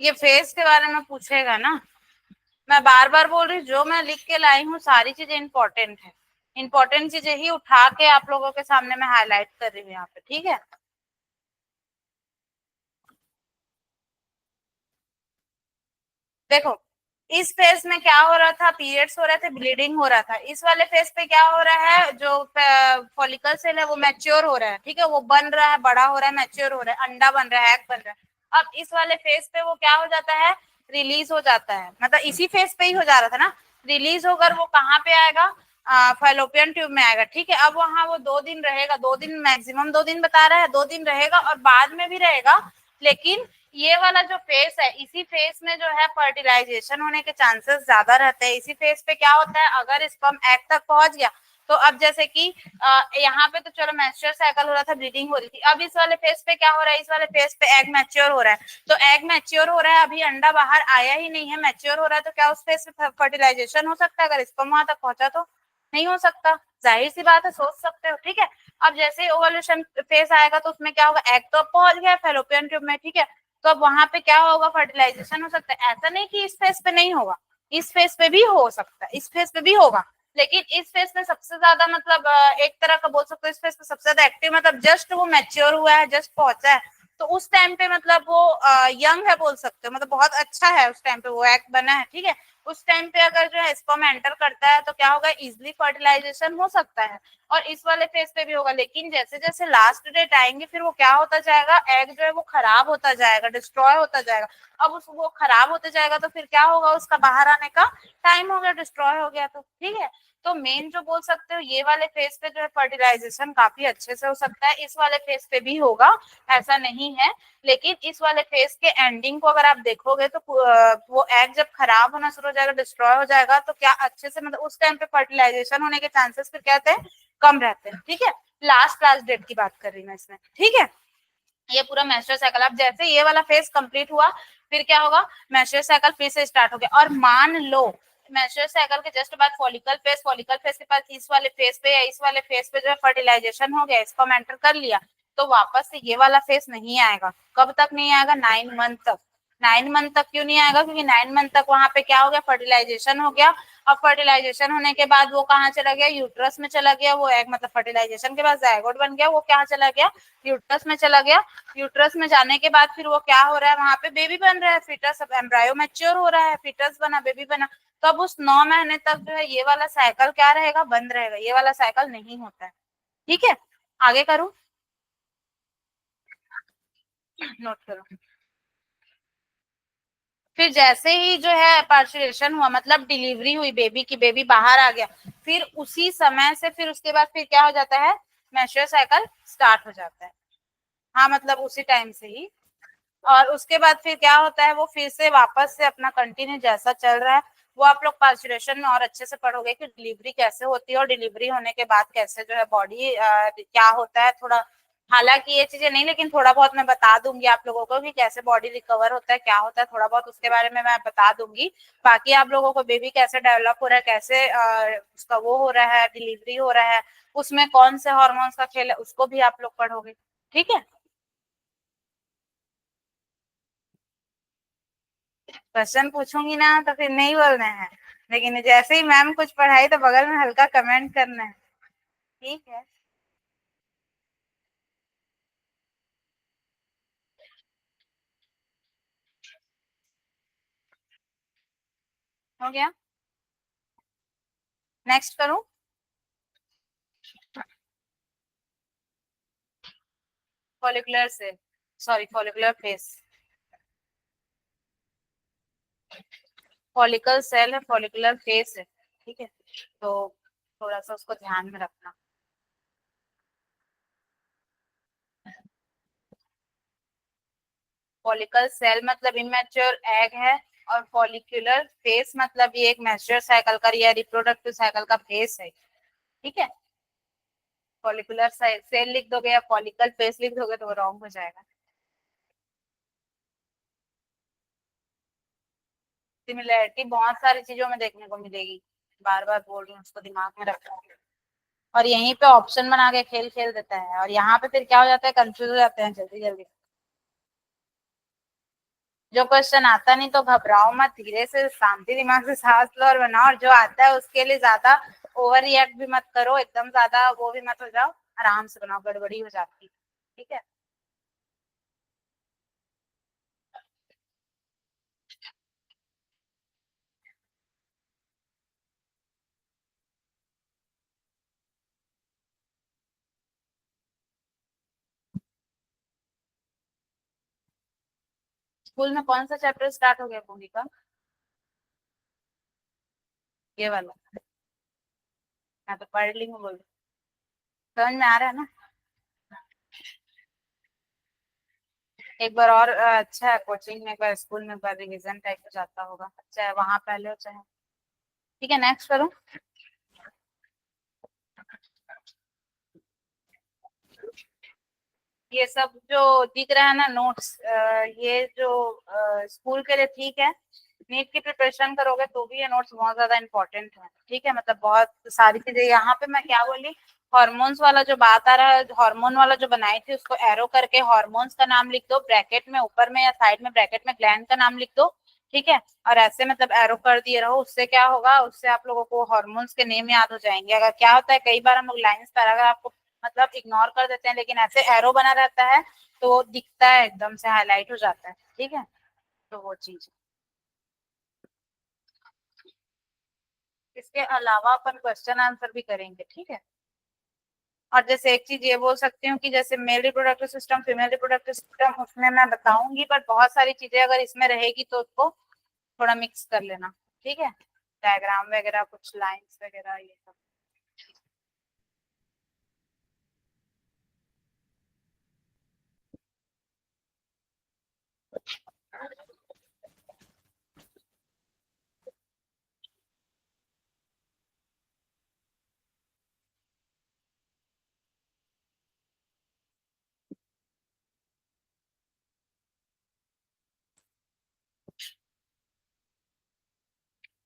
[SPEAKER 1] ये फेस के बारे में पूछेगा ना, मैं बार बार बोल रही हूँ, जो मैं लिख के लाई हूँ सारी चीजें इंपॉर्टेंट है, इंपॉर्टेंट चीजें ही उठा के आप लोगों के सामने मैं हाईलाइट कर रही हूँ यहाँ पे, ठीक है। देखो, इस फेज में क्या हो रहा था, पीरियड्स हो रहे थे, ब्लीडिंग हो रहा था। इस वाले फेज पे क्या हो रहा है, जो फॉलिकल सेल है वो मैच्योर हो रहा है, ठीक है, वो बन रहा है, बड़ा हो रहा है, मैच्योर हो रहा है, अंडा बन रहा है, एग बन रहा है। अब इस वाले फेज पे वो क्या हो जाता है, रिलीज हो जाता है, मतलब इसी फेज पे ही हो जा रहा था ना, रिलीज होकर वो कहाँ पे आएगा, फैलोपियन ट्यूब में आएगा, ठीक है। अब वहां वो 2 दिन रहेगा, 2 दिन मैक्सिमम, 2 दिन बता रहा है, 2 दिन रहेगा और बाद में भी रहेगा। लेकिन ये वाला जो फेस है, इसी फेस में जो है फर्टिलाइजेशन होने के चांसेस ज्यादा रहते हैं। इसी फेस पे क्या होता है, अगर स्पर्म एग तक पहुंच गया तो अब जैसे कि यहाँ पे तो चलो मेंस्ट्रुअल साइकिल हो रहा था, ब्लीडिंग हो रही थी, अब इस वाले फेस पे क्या हो रहा है, इस वाले फेस पे एग मैच्योर हो रहा है। तो एग मैच्योर हो रहा है, अभी अंडा बाहर आया ही नहीं है, मैच्योर हो रहा है, तो क्या उस फेस पे फर्टिलाइजेशन हो सकता है, अगर स्पर्म वहां तक पहुंचा तो नहीं हो सकता, जाहिर सी बात है, सोच सकते हो, ठीक है। अब जैसे ओवल्यूशन फेस आएगा तो उसमें क्या होगा, एग तो पहुंच गया फैलोपियन ट्यूब में, ठीक है। तो अब वहां पे क्या होगा, फर्टिलाइजेशन हो सकता है। ऐसा नहीं कि इस फेज पे नहीं होगा, इस फेज पे भी हो सकता है, इस फेज पे भी होगा, लेकिन इस फेज में सबसे ज्यादा, मतलब एक तरह का बोल सकते हो, इस फेज पे सबसे ज्यादा एक्टिव, मतलब जस्ट वो मैच्योर हुआ है, जस्ट पहुंचा है, तो उस टाइम पे मतलब वो यंग है बोल सकते हो, मतलब बहुत अच्छा है उस टाइम पे, वो एग बना है, ठीक है। उस टाइम पे अगर जो है स्पर्म एंटर करता है तो क्या होगा, इजिली फर्टिलाइजेशन हो सकता है, और इस वाले फेज पे भी होगा। लेकिन जैसे जैसे लास्ट डेट आएंगे, फिर वो क्या होता जाएगा, एग जो है वो खराब होता जाएगा, डिस्ट्रॉय होता जाएगा। अब उस वो खराब होते जाएगा तो फिर क्या होगा, उसका बाहर आने का टाइम हो गया, डिस्ट्रॉय हो गया, तो ठीक है। तो मेन जो बोल सकते हो, ये वाले फेज पे जो है फर्टिलाइजेशन काफी अच्छे से हो सकता है, इस वाले फेज पे भी होगा, ऐसा नहीं है। लेकिन इस वाले फेज के एंडिंग को अगर आप देखोगे तो वो एग जब खराब होना शुरू हो जाएगा, डिस्ट्रॉय हो जाएगा, तो क्या अच्छे से, मतलब उस टाइम पे फर्टिलाइजेशन होने के चांसेस फिर कहते हैं कम रहते हैं, ठीक है। लास्ट डेट की बात कर रही हूँ इसमें, ठीक है। ये पूरा मेंस्ट्रुअल साइकिल, अब जैसे ये वाला फेज कंप्लीट हुआ, फिर क्या होगा, मेंस्ट्रुअल साइकिल फिर से स्टार्ट हो गया। और मान लो मेंस्ट्रुअल साइकिल के जस्ट बाद फॉलिकल फेज के बाद इस वाले फेज पे या इस वाले फेज पे जो है फर्टिलाइजेशन हो गया, इसको एंटर कर लिया, तो वापस से ये वाला फेज नहीं आएगा। कब तक नहीं आएगा, 9 मंथ तक। 9 मंथ तक क्यों नहीं आएगा, क्योंकि 9 मंथ तक वहां पे क्या हो गया, फर्टिलाइजेशन हो गया। अब फर्टिलाइजेशन होने के बाद वो कहाँ चला गया, यूट्रस में चला गया, वो एग, मतलब फर्टिलाइजेशन के बाद जायगोट बन गया, वो कहाँ चला गया, यूट्रस में चला गया। यूट्रस में जाने के बाद फिर वो क्या हो रहा है, वहां पे बेबी बन रहा है, फिटस, अब एम्ब्रायो मैच्योर हो रहा है, फिटस बना, बेबी बना। तो अब उस 9 महीने तक जो है ये वाला साइकिल क्या रहेगा, बंद रहेगा, ये वाला साइकिल नहीं होता है, ठीक है। आगे करूं, नोट करो। फिर जैसे ही जो है पार्चुरेशन हुआ, मतलब डिलीवरी हुई बेबी की, बेबी बाहर आ गया, फिर उसी समय से फिर उसके बाद फिर क्या हो जाता है, मेंस्ट्रुअल साइकिल स्टार्ट हो जाता है। हाँ, मतलब उसी टाइम से ही और उसके बाद फिर क्या होता है, वो फिर से वापस से अपना कंटिन्यू जैसा चल रहा है वो आप लोग पार्चुरेशन में और अच्छे से पढ़ोगे कि डिलीवरी कैसे होती है और डिलीवरी होने के बाद कैसे जो है बॉडी क्या होता है थोड़ा। हालांकि ये चीजें नहीं, लेकिन थोड़ा बहुत मैं बता दूंगी आप लोगों को कि कैसे बॉडी रिकवर होता है, क्या होता है, थोड़ा बहुत उसके बारे में मैं बता दूंगी। बाकी आप लोगों को बेबी कैसे डेवलप हो रहा है, कैसे उसका वो हो रहा है, डिलीवरी हो रहा है, उसमें कौन से हार्मोन्स का खेल है, उसको भी आप लोग पढ़ोगे। ठीक है। क्वेश्चन पूछूंगी ना तो फिर नहीं बोलना है, लेकिन जैसे ही मैम कुछ पढ़ाई तो बगल में हल्का कमेंट करना है। ठीक है। हो गया। नेक्स्ट करूं। फॉलिकुलर से, sorry follicular phase. Follicle cell है, फॉलिकुलर फेस है। ठीक है। तो थोड़ा सा उसको ध्यान में रखना। फॉलिकल सेल मतलब इमेच्योर एग है, और फॉलिकुलर फेस मतलब ये एक मैच्योर साइकिल का या रिप्रोडक्टिव साइकिल का फेस है। ठीक है। फॉलिकुलर सेल लिख दोगे या फॉलिकल फेस लिख दोगे तो वो रॉन्ग हो जाएगा। सिमिलैरिटी बहुत सारी चीजों में देखने को मिलेगी, बार बार बोल रही हूँ, उसको दिमाग में रखना। और यहीं पे ऑप्शन बना के खेल खेल देता है, और यहाँ पे फिर क्या हो जाता है, कंफ्यूज हो जाते हैं जल्दी जल्दी। जो क्वेश्चन आता नहीं तो घबराओ मत, धीरे से शांति दिमाग से सांस लो और बनाओ, और जो आता है उसके लिए ज्यादा ओवर रिएक्ट भी मत करो, एकदम ज्यादा वो भी मत हो जाओ, आराम से बनाओ, गड़बड़ी हो जाती है। ठीक है। स्कूल में कौन सा चैप्टर स्टार्ट हो गया पूरी का? ये वाला। मैं तो पढ़ ली हूँ, बोल समझ में आ रहा है ना? एक बार और अच्छा है, कोचिंग में एक बार, स्कूल में एक बार रिवीजन टाइप हो जाता होगा, चाहे वहां पहले हो चाहे। ठीक है, नेक्स्ट करूँ। ये सब जो दिख रहा है ना नोट्स, ये जो स्कूल के लिए ठीक है, नीट की प्रिपरेशन करोगे तो भी ये नोट्स बहुत ज्यादा इंपॉर्टेंट है। ठीक है, मतलब बहुत सारी चीजें यहाँ पे मैं क्या बोली, हॉर्मोन्स वाला जो बात आ रहा है, हार्मोन वाला जो बनाई थी उसको एरो करके हॉर्मोन्स का नाम लिख दो, ब्रैकेट में ऊपर में या साइड में ब्रैकेट में ग्लैंड का नाम लिख दो। ठीक है। और ऐसे मतलब एरो कर दिए रहो, उससे क्या होगा, उससे आप लोगों को हॉर्मोन्स के नेम याद हो जाएंगे। अगर क्या होता है कई बार हम लोग लाइंस पैराग्राफ को मतलब इग्नोर कर देते हैं, लेकिन ऐसे एरो बना रहता है तो वो दिखता है, एकदम से हाईलाइट हो जाता है। ठीक है। तो वो चीज, इसके अलावा अपन क्वेश्चन आंसर भी करेंगे। ठीक है। और जैसे एक चीज ये बोल सकती हूँ कि जैसे male reproductive system, female reproductive system, उसमें मैं बताऊंगी, पर बहुत सारी चीजें अगर इसमें रहेगी तो उसको थोड़ा मिक्स कर लेना। ठीक है। डायग्राम वगैरह, कुछ लाइंस वगैरह, ये सब।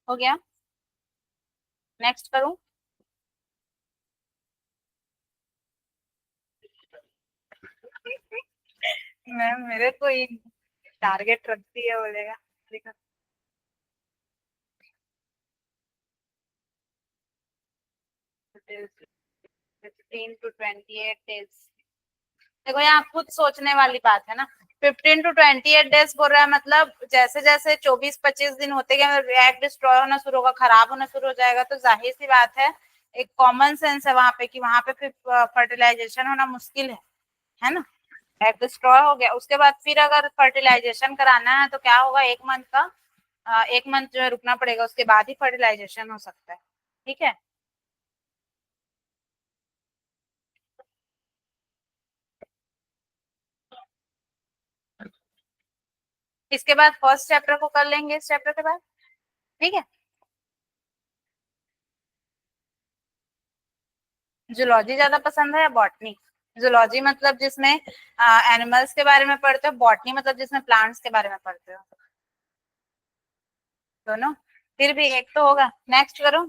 [SPEAKER 1] हो गया। नेक्स्ट करूँ। मैम मेरे को ही टारगेट रखती है बोलेगा। ठीक है। 15 to 28 डेज। देखो यहाँ खुद सोचने वाली बात है ना, 15 to 28 डेज बोल रहा है, मतलब जैसे जैसे 24-25 दिन होते गए एग डिस्ट्रॉय होना शुरू होगा, खराब होना शुरू हो जाएगा, तो जाहिर सी बात है, एक कॉमन सेंस है वहां पे कि वहां पे फिर फर्टिलाइजेशन होना मुश्किल है ना। एग डिस्ट्रॉय हो गया, उसके बाद फिर अगर फर्टिलाइजेशन कराना है तो क्या होगा, एक मंथ जो है रुकना पड़ेगा, उसके बाद ही फर्टिलाइजेशन हो सकता है। ठीक है। इसके बाद फर्स्ट चैप्टर को कर लेंगे इस चैप्टर के बाद, ठीक है। जूलॉजी ज्यादा पसंद है या बॉटनी? जूलॉजी मतलब जिसमें एनिमल्स के बारे में पढ़ते हो, बॉटनी मतलब जिसमें प्लांट्स के बारे में पढ़ते हो, दोनों? फिर भी एक तो होगा, नेक्स्ट करो।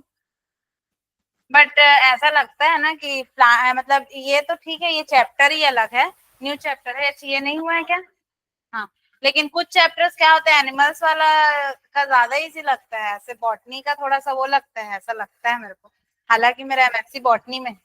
[SPEAKER 1] बट ऐसा लगता है ना कि मतलब ये तो ठीक है, ये चैप्टर ही अलग है, न्यू चैप्टर है, ये नहीं हुआ है क्या? हाँ, लेकिन कुछ चैप्टर्स क्या होता है, एनिमल्स वाला का ज्यादा इजी लगता है, ऐसे बॉटनी का थोड़ा सा वो लगता है, ऐसा लगता है मेरे को, हालांकि मेरा एमएससी बॉटनी में।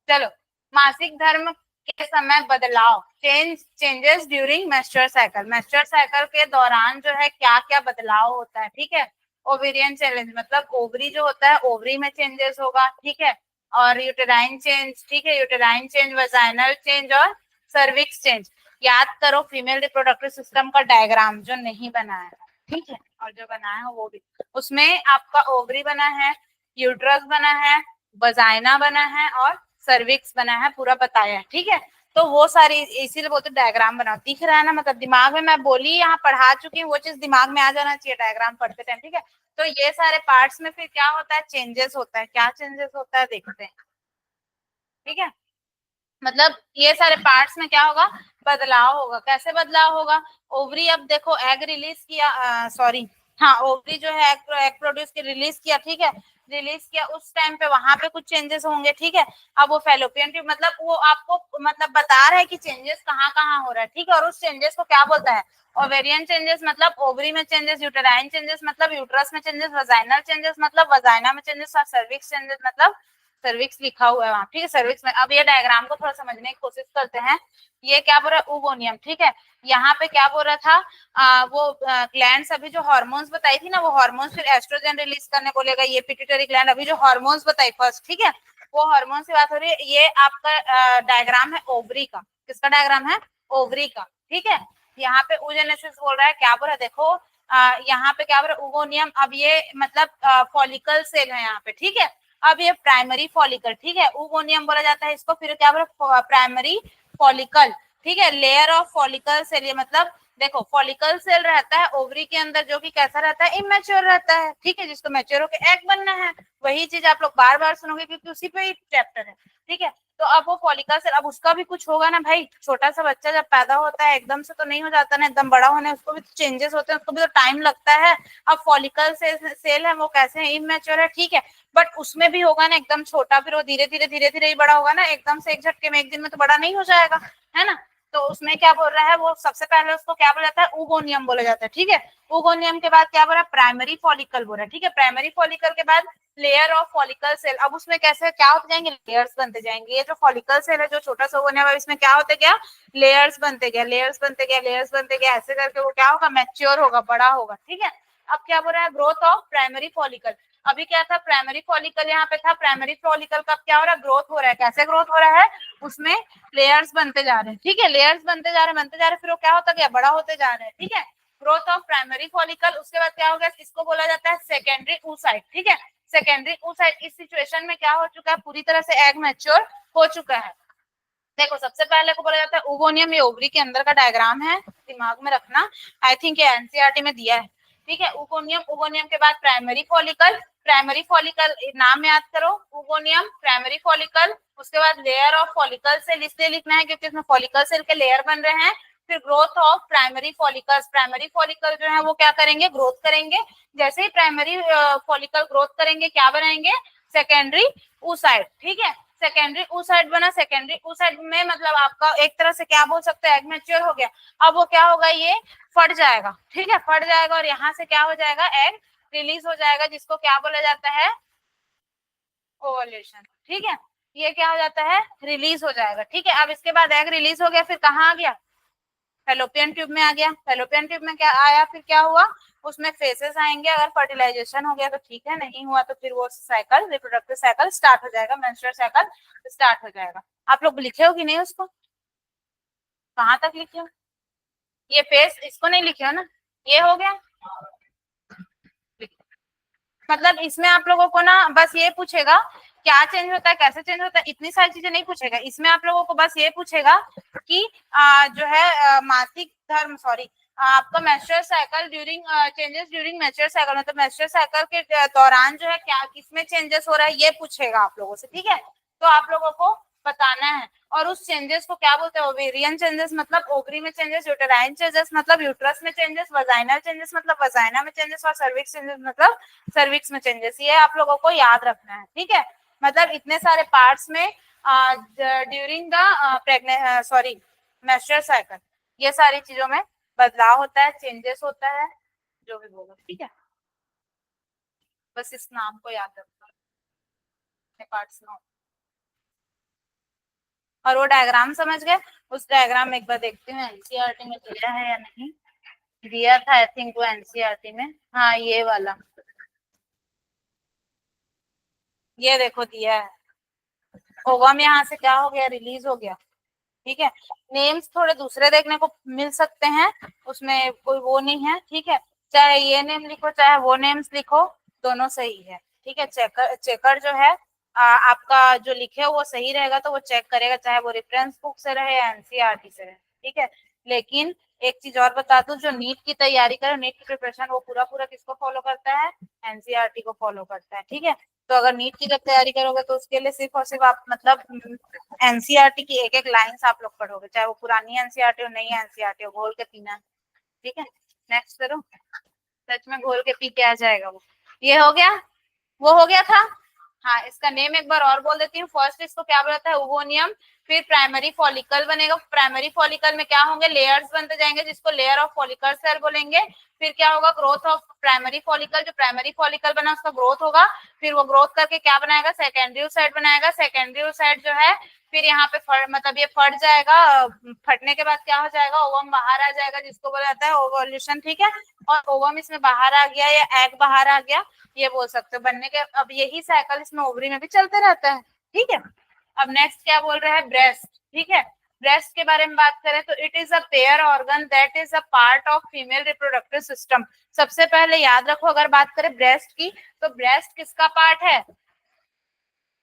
[SPEAKER 1] चलो, मासिक धर्म के समय बदलाव, changes during menstrual cycle, menstrual cycle के दौरान जो है क्या क्या बदलाव होता है, ठीक है। ओवेरियन चेंज मतलब ओवरी जो होता है, ओवरी में चेंजेस होगा, ठीक है। और यूटेराइन चेंज, ठीक है, यूटेराइन चेंज, वजाइनल चेंज और सर्विक्स चेंज। याद करो फीमेल रिप्रोडक्टिव सिस्टम का डायग्राम जो नहीं बना है, ठीक है, और जो बना है वो भी, उसमें आपका ओवरी बना है, यूट्रस बना है, वजाइना बना है और सर्विक्स बना है, पूरा बताया है, ठीक है। तो वो सारी इसीलिए बोलते डायग्राम बनाओ, दिख रहा है ना, मतलब दिमाग में मैं बोली यहाँ पढ़ा चुकी हूँ, वो चीज दिमाग में आ जाना चाहिए डायग्राम पढ़ते टाइम, ठीक है। तो ये सारे पार्ट्स में फिर क्या होता है, चेंजेस होता है, क्या चेंजेस होता है देखते हैं, ठीक है। मतलब ये सारे पार्ट्स में क्या होगा, बदलाव होगा। कैसे बदलाव होगा, ओवरी अब देखो एग रिलीज किया, सॉरी हाँ, ओवरी जो है एग प्रोड्यूस की रिलीज किया, ठीक है, रिलीज किया, उस टाइम पे वहां पे कुछ चेंजेस होंगे, ठीक है। अब वो फेलोपियन ट्यूब मतलब वो आपको मतलब बता रहा है कि चेंजेस कहाँ कहाँ हो रहा है, ठीक है, और उस चेंजेस को क्या बोलता है, ओवेरियन चेंजेस मतलब ओवरी में चेंजेस, यूटेराइन चेंजेस मतलब यूट्रस में चेंजेस, वजाइनल चेंजेस मतलब वजाइना में चेंजेस, और सर्विक्स चेंजेस मतलब सर्विक्स लिखा हुआ है वहां, ठीक है, सर्विक्स में। अब ये डायग्राम को थोड़ा समझने की कोशिश करते हैं। ये क्या बोल रहा है, ओवोनियम, ठीक है। यहाँ पे क्या बोल रहा था, वो ग्लैंड्स, अभी जो हार्मोन्स बताई थी ना, वो हार्मोन्स फिर एस्ट्रोजन रिलीज करने बोलेगा, ये पिट्यूटरी ग्लैंड, अभी जो हार्मोन्स बताई फर्स्ट, ठीक है, वो हार्मोन से बात हो रही है। ये आपका डायग्राम है ओवरी का, किसका डायग्राम है, ओवरी का, ठीक है। यहाँ पे oogenesis बोल रहा है, क्या बोल रहा है देखो, यहाँ पे क्या बोल रहा है, ओवोनियम, अब ये मतलब फॉलिकल सेल है यहाँ पे, ठीक है। अब ये प्राइमरी फॉलिकल, ठीक है, ओवोनियम बोला जाता है इसको, फिर क्या बोला, प्राइमरी फॉलिकल, ठीक है, लेयर ऑफ फॉलिकल सेल, ये मतलब देखो फॉलिकल सेल रहता है ओवरी के अंदर, जो कि कैसा रहता है, इमेच्योर रहता है, ठीक है, जिसको मैच्योर होकर एग बनना है। वही चीज आप लोग बार बार सुनोगे क्योंकि उसी पे ही चैप्टर है, ठीक है। तो अब वो फॉलिकल सेल, अब उसका भी कुछ होगा ना भाई, छोटा सा बच्चा जब पैदा होता है एकदम से तो नहीं हो जाता ना, एकदम बड़ा होने, उसको भी तो चेंजेस होते हैं, उसको भी तो टाइम लगता है। अब फॉलिकल सेल है वो कैसे है, इमेच्योर है, ठीक है, बट उसमें भी होगा ना एकदम छोटा, फिर वो धीरे धीरे ही बड़ा होगा ना, एकदम से एक झटके में एक दिन में तो बड़ा नहीं हो जाएगा, है ना। तो उसमें क्या बोल रहा है, वो सबसे पहले उसको क्या बोला जाता है, ओगोनियम बोला जाता है, ठीक है। ओगोनियम के बाद क्या बोल रहा है, प्राइमरी फॉलिकल बोल रहा है, ठीक है। प्राइमरी फॉलिकल के बाद लेयर ऑफ फॉलिकल सेल, अब उसमें कैसे क्या होते जाएंगे, लेयर्स बनते जाएंगे। ये जो फॉलिकल सेल है जो छोटा सा होने वाला, इसमें क्या होते गया, लेयर्स बनते गया, लेयर्स बनते गया, लेयर्स बनते गया, ऐसे करके वो क्या होगा, मैच्योर होगा, बड़ा होगा, ठीक है। अब क्या बोल रहा है, ग्रोथ ऑफ प्राइमरी फॉलिकल। अभी क्या था, प्राइमरी फॉलिकल यहाँ पे था, प्राइमरी फॉलिकल का क्या हो रहा है, ग्रोथ हो रहा है। कैसे ग्रोथ हो रहा है, उसमें लेयर्स बनते जा रहे हैं, ठीक है, लेयर्स बनते जा रहे हैं, बनते जा रहे हैं, फिर वो क्या होता गया, बड़ा होते जा रहे हैं, ठीक है। ग्रोथ ऑफ प्राइमरी फॉलिकल, उसके बाद क्या हो गया, इसको बोला जाता है सेकेंडरी oocyte, ठीक है। सेकेंडरी oocyte, इस सिचुएशन में क्या हो चुका है, पूरी तरह से एग मैच्योर हो चुका है। देखो सबसे पहले को बोला जाता है ओवोनियम, ये ओवरी के अंदर का डायग्राम है, दिमाग में रखना, आई थिंक ये एनसीईआरटी में दिया है, ठीक है। ओवोनियम, ओवोनियम के बाद प्राइमरी फॉलिकल, प्राइमरी फॉलिकल नाम याद करो, ओवोनियम, प्राइमरी फॉलिकल, उसके बाद लेयर ऑफ फॉलिकल सेल, इसलिए लिखना है क्योंकि इसमें फॉलिकल सेल के लेयर बन रहे हैं। फिर growth of primary follicles, primary follicle जो है वो क्या करेंगे, ग्रोथ करेंगे। जैसे ही प्राइमरी फॉलिकल ग्रोथ करेंगे, क्या बनाएंगे, सेकेंडरी oocyte, ठीक है। सेकेंडरी oocyte बना, सेकेंडरी oocyte में मतलब आपका एक तरह से क्या बोल सकते हैं, एग मैच्योर हो गया। अब वो क्या होगा, ये फट जाएगा, ठीक है, फट जाएगा, और यहाँ से क्या हो जाएगा, एग रिलीज हो जाएगा, जिसको क्या बोला जाता है, ओवुलेशन, ठीक है। ये क्या हो जाता है, रिलीज हो जाएगा, ठीक है। अब इसके बाद एग रिलीज हो गया, फिर कहाँ आ गया, फेलोपियन ट्यूब में आ गया। फेलोपियन ट्यूब में क्या आया, फिर क्या हुआ, उसमें फेसेस आएंगे, अगर फर्टिलाइजेशन हो गया तो ठीक है, नहीं हुआ तो फिर वो साइकिल, रिप्रोडक्टिव साइकिल स्टार्ट हो जाएगा, मेंस्ट्रुअल साइकिल स्टार्ट हो जाएगा। आप लोग लिखे हो कि नहीं उसको, कहाँ तक लिखे हो, ये फेस इसको नहीं लिखे हो ना, ये हो गया। मतलब इसमें आप लोगों को ना बस ये पूछेगा क्या चेंज होता है, कैसे चेंज होता है, इतनी सारी चीजें नहीं पूछेगा। इसमें आप लोगों को बस ये पूछेगा कि जो है मासिक धर्म, सॉरी, आपका menstrual cycle during changes during menstrual cycle, मतलब मेंस्ट्रुअल साइकिल के दौरान जो है क्या किसमें चेंजेस हो रहा है ये पूछेगा आप लोगों से, ठीक है। तो आप लोगों को बताना है। और उस चेंजेस को क्या बोलते हैं, ओवेरियन चेंजेस मतलब ओवरी में चेंजेस, यूटेराइन चेंजेस मतलब यूट्रस में चेंजेस, वजाइनल चेंजेस मतलब वजाइना में चेंजेस, और सर्विक्स चेंजेस मतलब सर्विक्स में चेंजेस। ये आप लोगों को याद रखना है, ठीक है। मतलब इतने सारे पार्ट्स में during the pregnant sorry menstrual cycle ये सारी चीजों में बदलाव होता है, चेंजेस होता है, जो भी बोलो, ठीक है। बस इस नाम को याद रखना, पार्ट्स में। और वो डायग्राम समझ गए? उस डायग्राम में एक बार देखती हूँ एनसीईआरटी में दिया है या नहीं। दिया था आई थिंक वो एनसीईआरटी में, हाँ ये वाला, ये देखो दिया है। ओवम यहाँ से क्या हो गया, रिलीज हो गया, ठीक है। नेम्स थोड़े दूसरे देखने को मिल सकते हैं, उसमें कोई वो नहीं है, ठीक है। चाहे ये नेम लिखो चाहे वो नेम्स लिखो, दोनों सही है, ठीक है। चेकर चेकर जो है आपका जो लिखे हो वो सही रहेगा तो वो चेक करेगा, चाहे वो रेफरेंस बुक से रहे या एनसीईआरटी से रहे, ठीक है। लेकिन एक चीज और बता दूं, जो नीट की तैयारी करे, नीट की प्रिपरेशन, वो पूरा पूरा किसको फॉलो करता है, एनसीईआरटी को फॉलो करता है, ठीक है। तो अगर नीट की जब तैयारी करोगे तो उसके लिए सिर्फ और सिर्फ आप मतलब एनसीईआरटी की एक एक लाइंस आप लोग पढ़ोगे, चाहे वो पुरानी एनसीईआरटी हो नई एनसीईआरटी हो, घोल के पीना, ठीक है। नेक्स्ट करो। सच में घोल के पी के आ जाएगा वो। ये हो गया, वो हो गया था। हाँ, इसका नेम एक बार और बोल देती हूँ। फर्स्ट इसको क्या बोलता है, ओवोनियम। फिर प्राइमरी फॉलिकल बनेगा, प्राइमरी फॉलिकल में क्या होंगे, लेयर्स बनते जाएंगे जिसको लेयर ऑफ फॉलिकल सेल बोलेंगे। फिर क्या होगा, ग्रोथ ऑफ प्राइमरी फॉलिकल, जो प्राइमरी फॉलिकल बना उसका ग्रोथ होगा। फिर वो ग्रोथ करके क्या बनाएगा, सेकेंडरी साइड बनाएगा। सेकेंडरी साइड जो है फिर यहाँ पे मतलब ये फट जाएगा, फटने के बाद क्या हो जाएगा, ओवम बाहर आ जाएगा जिसको बोला जाता है ओवल्यूशन, ठीक है। और ओवम इसमें बाहर आ गया या एग बाहर आ गया, ये बोल सकते हो बनने के। अब यही साइकिल इसमें ओवरी में भी चलते रहता है, ठीक है। अब नेक्स्ट क्या बोल रहा है, ब्रेस्ट, ठीक है। ब्रेस्ट के बारे में बात करें तो it is a pair organ that is a part of female reproductive system. सबसे पहले याद रखो, अगर बात करें ब्रेस्ट की तो ब्रेस्ट किसका पार्ट है,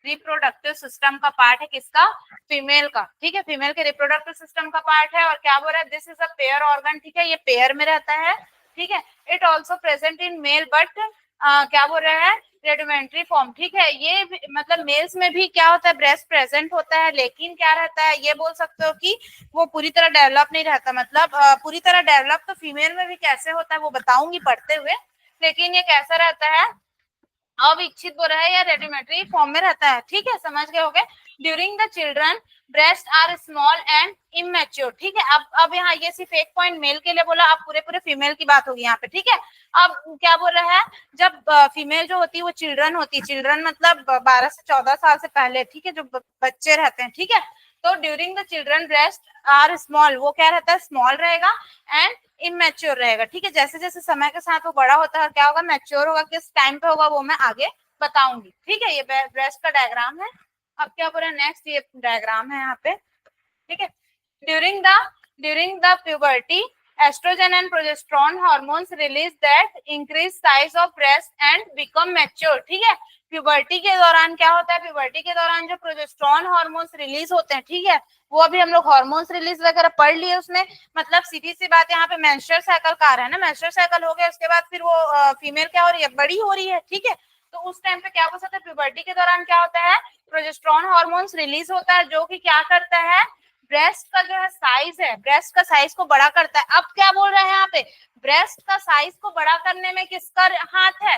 [SPEAKER 1] रिप्रोडक्टिव सिस्टम का पार्ट है, किसका, फीमेल का, ठीक है। फीमेल के रिप्रोडक्टिव सिस्टम का पार्ट है। और क्या बोल रहा है, this is a pair organ, ठीक है, ये पेयर में रहता है, ठीक है। It also present in male but क्या बोल रहा है, रेडिमेंट्री फॉर्म, ठीक है। ये मतलब मेल्स में भी क्या होता है, ब्रेस्ट प्रेजेंट होता है, लेकिन क्या रहता है, ये बोल सकते हो कि वो पूरी तरह डेवलप नहीं रहता। मतलब पूरी तरह डेवलप तो फीमेल में भी कैसे होता है वो बताऊंगी पढ़ते हुए, लेकिन ये कैसा रहता है, अविकसित बोल रहा है या रेडिमेटरी फॉर्म में रहता है, ठीक है, समझ गए होगे। During the children breast are small and immature, ठीक है। अब यहाँ ये सिर्फ एक पॉइंट मेल के लिए बोला, अब पूरे पूरे फीमेल की बात होगी यहाँ पे, ठीक है। अब क्या बोल रहा है, जब फीमेल जो होती है वो चिल्ड्रन होती है, चिल्ड्रन मतलब 12 से 14 साल से पहले, ठीक है, जो बच्चे रहते हैं, ठीक है। तो during the children breast are small, वो क्या रहता है, स्मॉल रहेगा एंड इमेच्योर रहेगा, ठीक है। जैसे जैसे समय के साथ वो बड़ा होता है क्या होगा, मैच्योर होगा, किस टाइम पे होगा वो मैं आगे बताऊंगी, ठीक है। ये ब्रेस्ट का डायग्राम है। अब क्या बोल रहा है नेक्स्ट, ये डायग्राम है यहाँ पे, ठीक है। During the puberty estrogen and progesterone hormones release that increase size of breast and become mature, ठीक है। प्यूबर्टी के दौरान क्या होता है, प्यूबर्टी के दौरान जो प्रोजेस्टेरोन हार्मोन्स रिलीज होते हैं, ठीक है, वो अभी हम लोग हार्मोन्स रिलीज वगैरह पढ़ लिए उसमें। मतलब सीधी सी बात, यहाँ पे मेंस्ट्रुअल साइकिल का आ रहा है ना, मेंस्ट्रुअल साइकिल हो गया उसके बाद फिर वो फीमेल क्या हो रही है, बड़ी हो रही है, ठीक है। तो उस टाइम पे क्या बोल सकते हैं, प्यूबर्टी के दौरान क्या होता है, प्रोजेस्टेरोन हार्मोन्स रिलीज होता है, जो कि क्या करता है, ब्रेस्ट का जो है साइज है, ब्रेस्ट का साइज को बड़ा करता है। अब क्या बोल रहे हैं यहाँ पे, ब्रेस्ट का साइज को बड़ा करने में किसका हाथ है,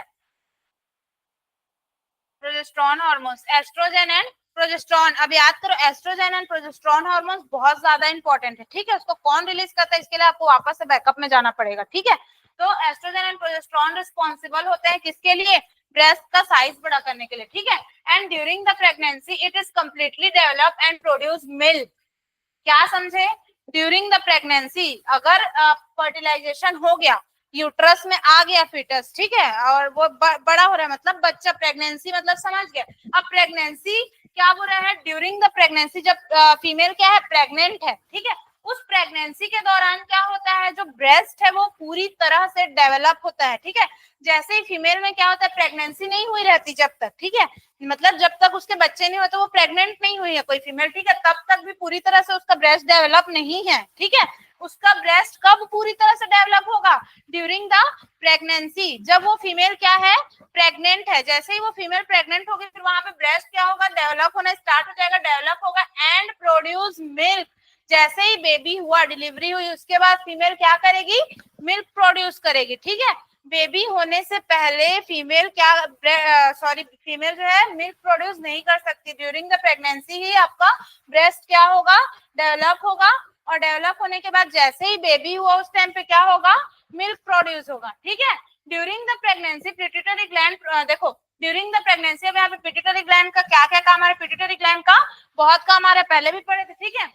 [SPEAKER 1] progesterone hormones, estrogen and progesterone. अब याद करो, एस्ट्रोजन एंड प्रोजेस्टेरोन हार्मोन्स बहुत ज्यादा इंपॉर्टेंट है, ठीक है। उसको कौन रिलीज करता है, इसके लिए आपको वापस से बैकअप में जाना पड़ेगा, ठीक है। तो एस्ट्रोजन एंड प्रोजेस्टेरोन रिस्पॉन्सिबल होते हैं किसके लिए, ब्रेस्ट का साइज बड़ा करने के लिए, ठीक है। And during the pregnancy it is completely develop and produce milk. क्या समझे, ड्यूरिंग द प्रेगनेंसी अगर फर्टिलाइजेशन हो गया, यूट्रस में आ गया फीटस, ठीक है, और वो बड़ा हो रहा है, मतलब बच्चा, प्रेगनेंसी मतलब समझ गया। अब प्रेगनेंसी क्या बोल रहा है, ड्यूरिंग द प्रेगनेंसी जब फीमेल क्या है, प्रेग्नेंट है, ठीक है, उस प्रेगनेंसी के दौरान क्या होता है, जो ब्रेस्ट है वो पूरी तरह से डेवलप होता है, ठीक है। जैसे ही फीमेल में क्या होता है, प्रेगनेंसी नहीं हुई रहती जब तक, ठीक है, मतलब जब तक उसके बच्चे नहीं होते, वो प्रेग्नेंट नहीं हुई है कोई फीमेल, ठीक है, तब तक भी पूरी तरह से उसका ब्रेस्ट डेवलप नहीं है, ठीक है। उसका ब्रेस्ट कब पूरी तरह से डेवलप होगा, ड्यूरिंग द प्रेगनेंसी, जब वो फीमेल क्या है, प्रेग्नेंट है। जैसे ही वो फीमेल प्रेग्नेंट होगी, फिर वहां पे ब्रेस्ट क्या होगा, डेवलप होना स्टार्ट हो जाएगा, डेवलप होगा एंड प्रोड्यूस मिल्क। जैसे ही बेबी हुआ, डिलीवरी हुई, उसके बाद फीमेल क्या करेगी, मिल्क प्रोड्यूस करेगी, ठीक है। बेबी होने से पहले फीमेल फीमेल जो है मिल्क प्रोड्यूस नहीं कर सकती। ड्यूरिंग द प्रेगनेंसी ही आपका ब्रेस्ट क्या होगा, डेवलप होगा, और डेवलप होने के बाद जैसे ही बेबी हुआ उस टाइम पे क्या होगा, मिल्क प्रोड्यूस होगा, ठीक है। During the pregnancy pituitary gland, देखो ड्यूरिंग द प्रेगनेंसी, अब यहाँ पे पिट्यूटरी ग्लैंड का क्या क्या काम आ रहा है, पिट्यूटरी ग्लैंड का बहुत काम आ रहा है, पहले भी पढ़े थे, ठीक है।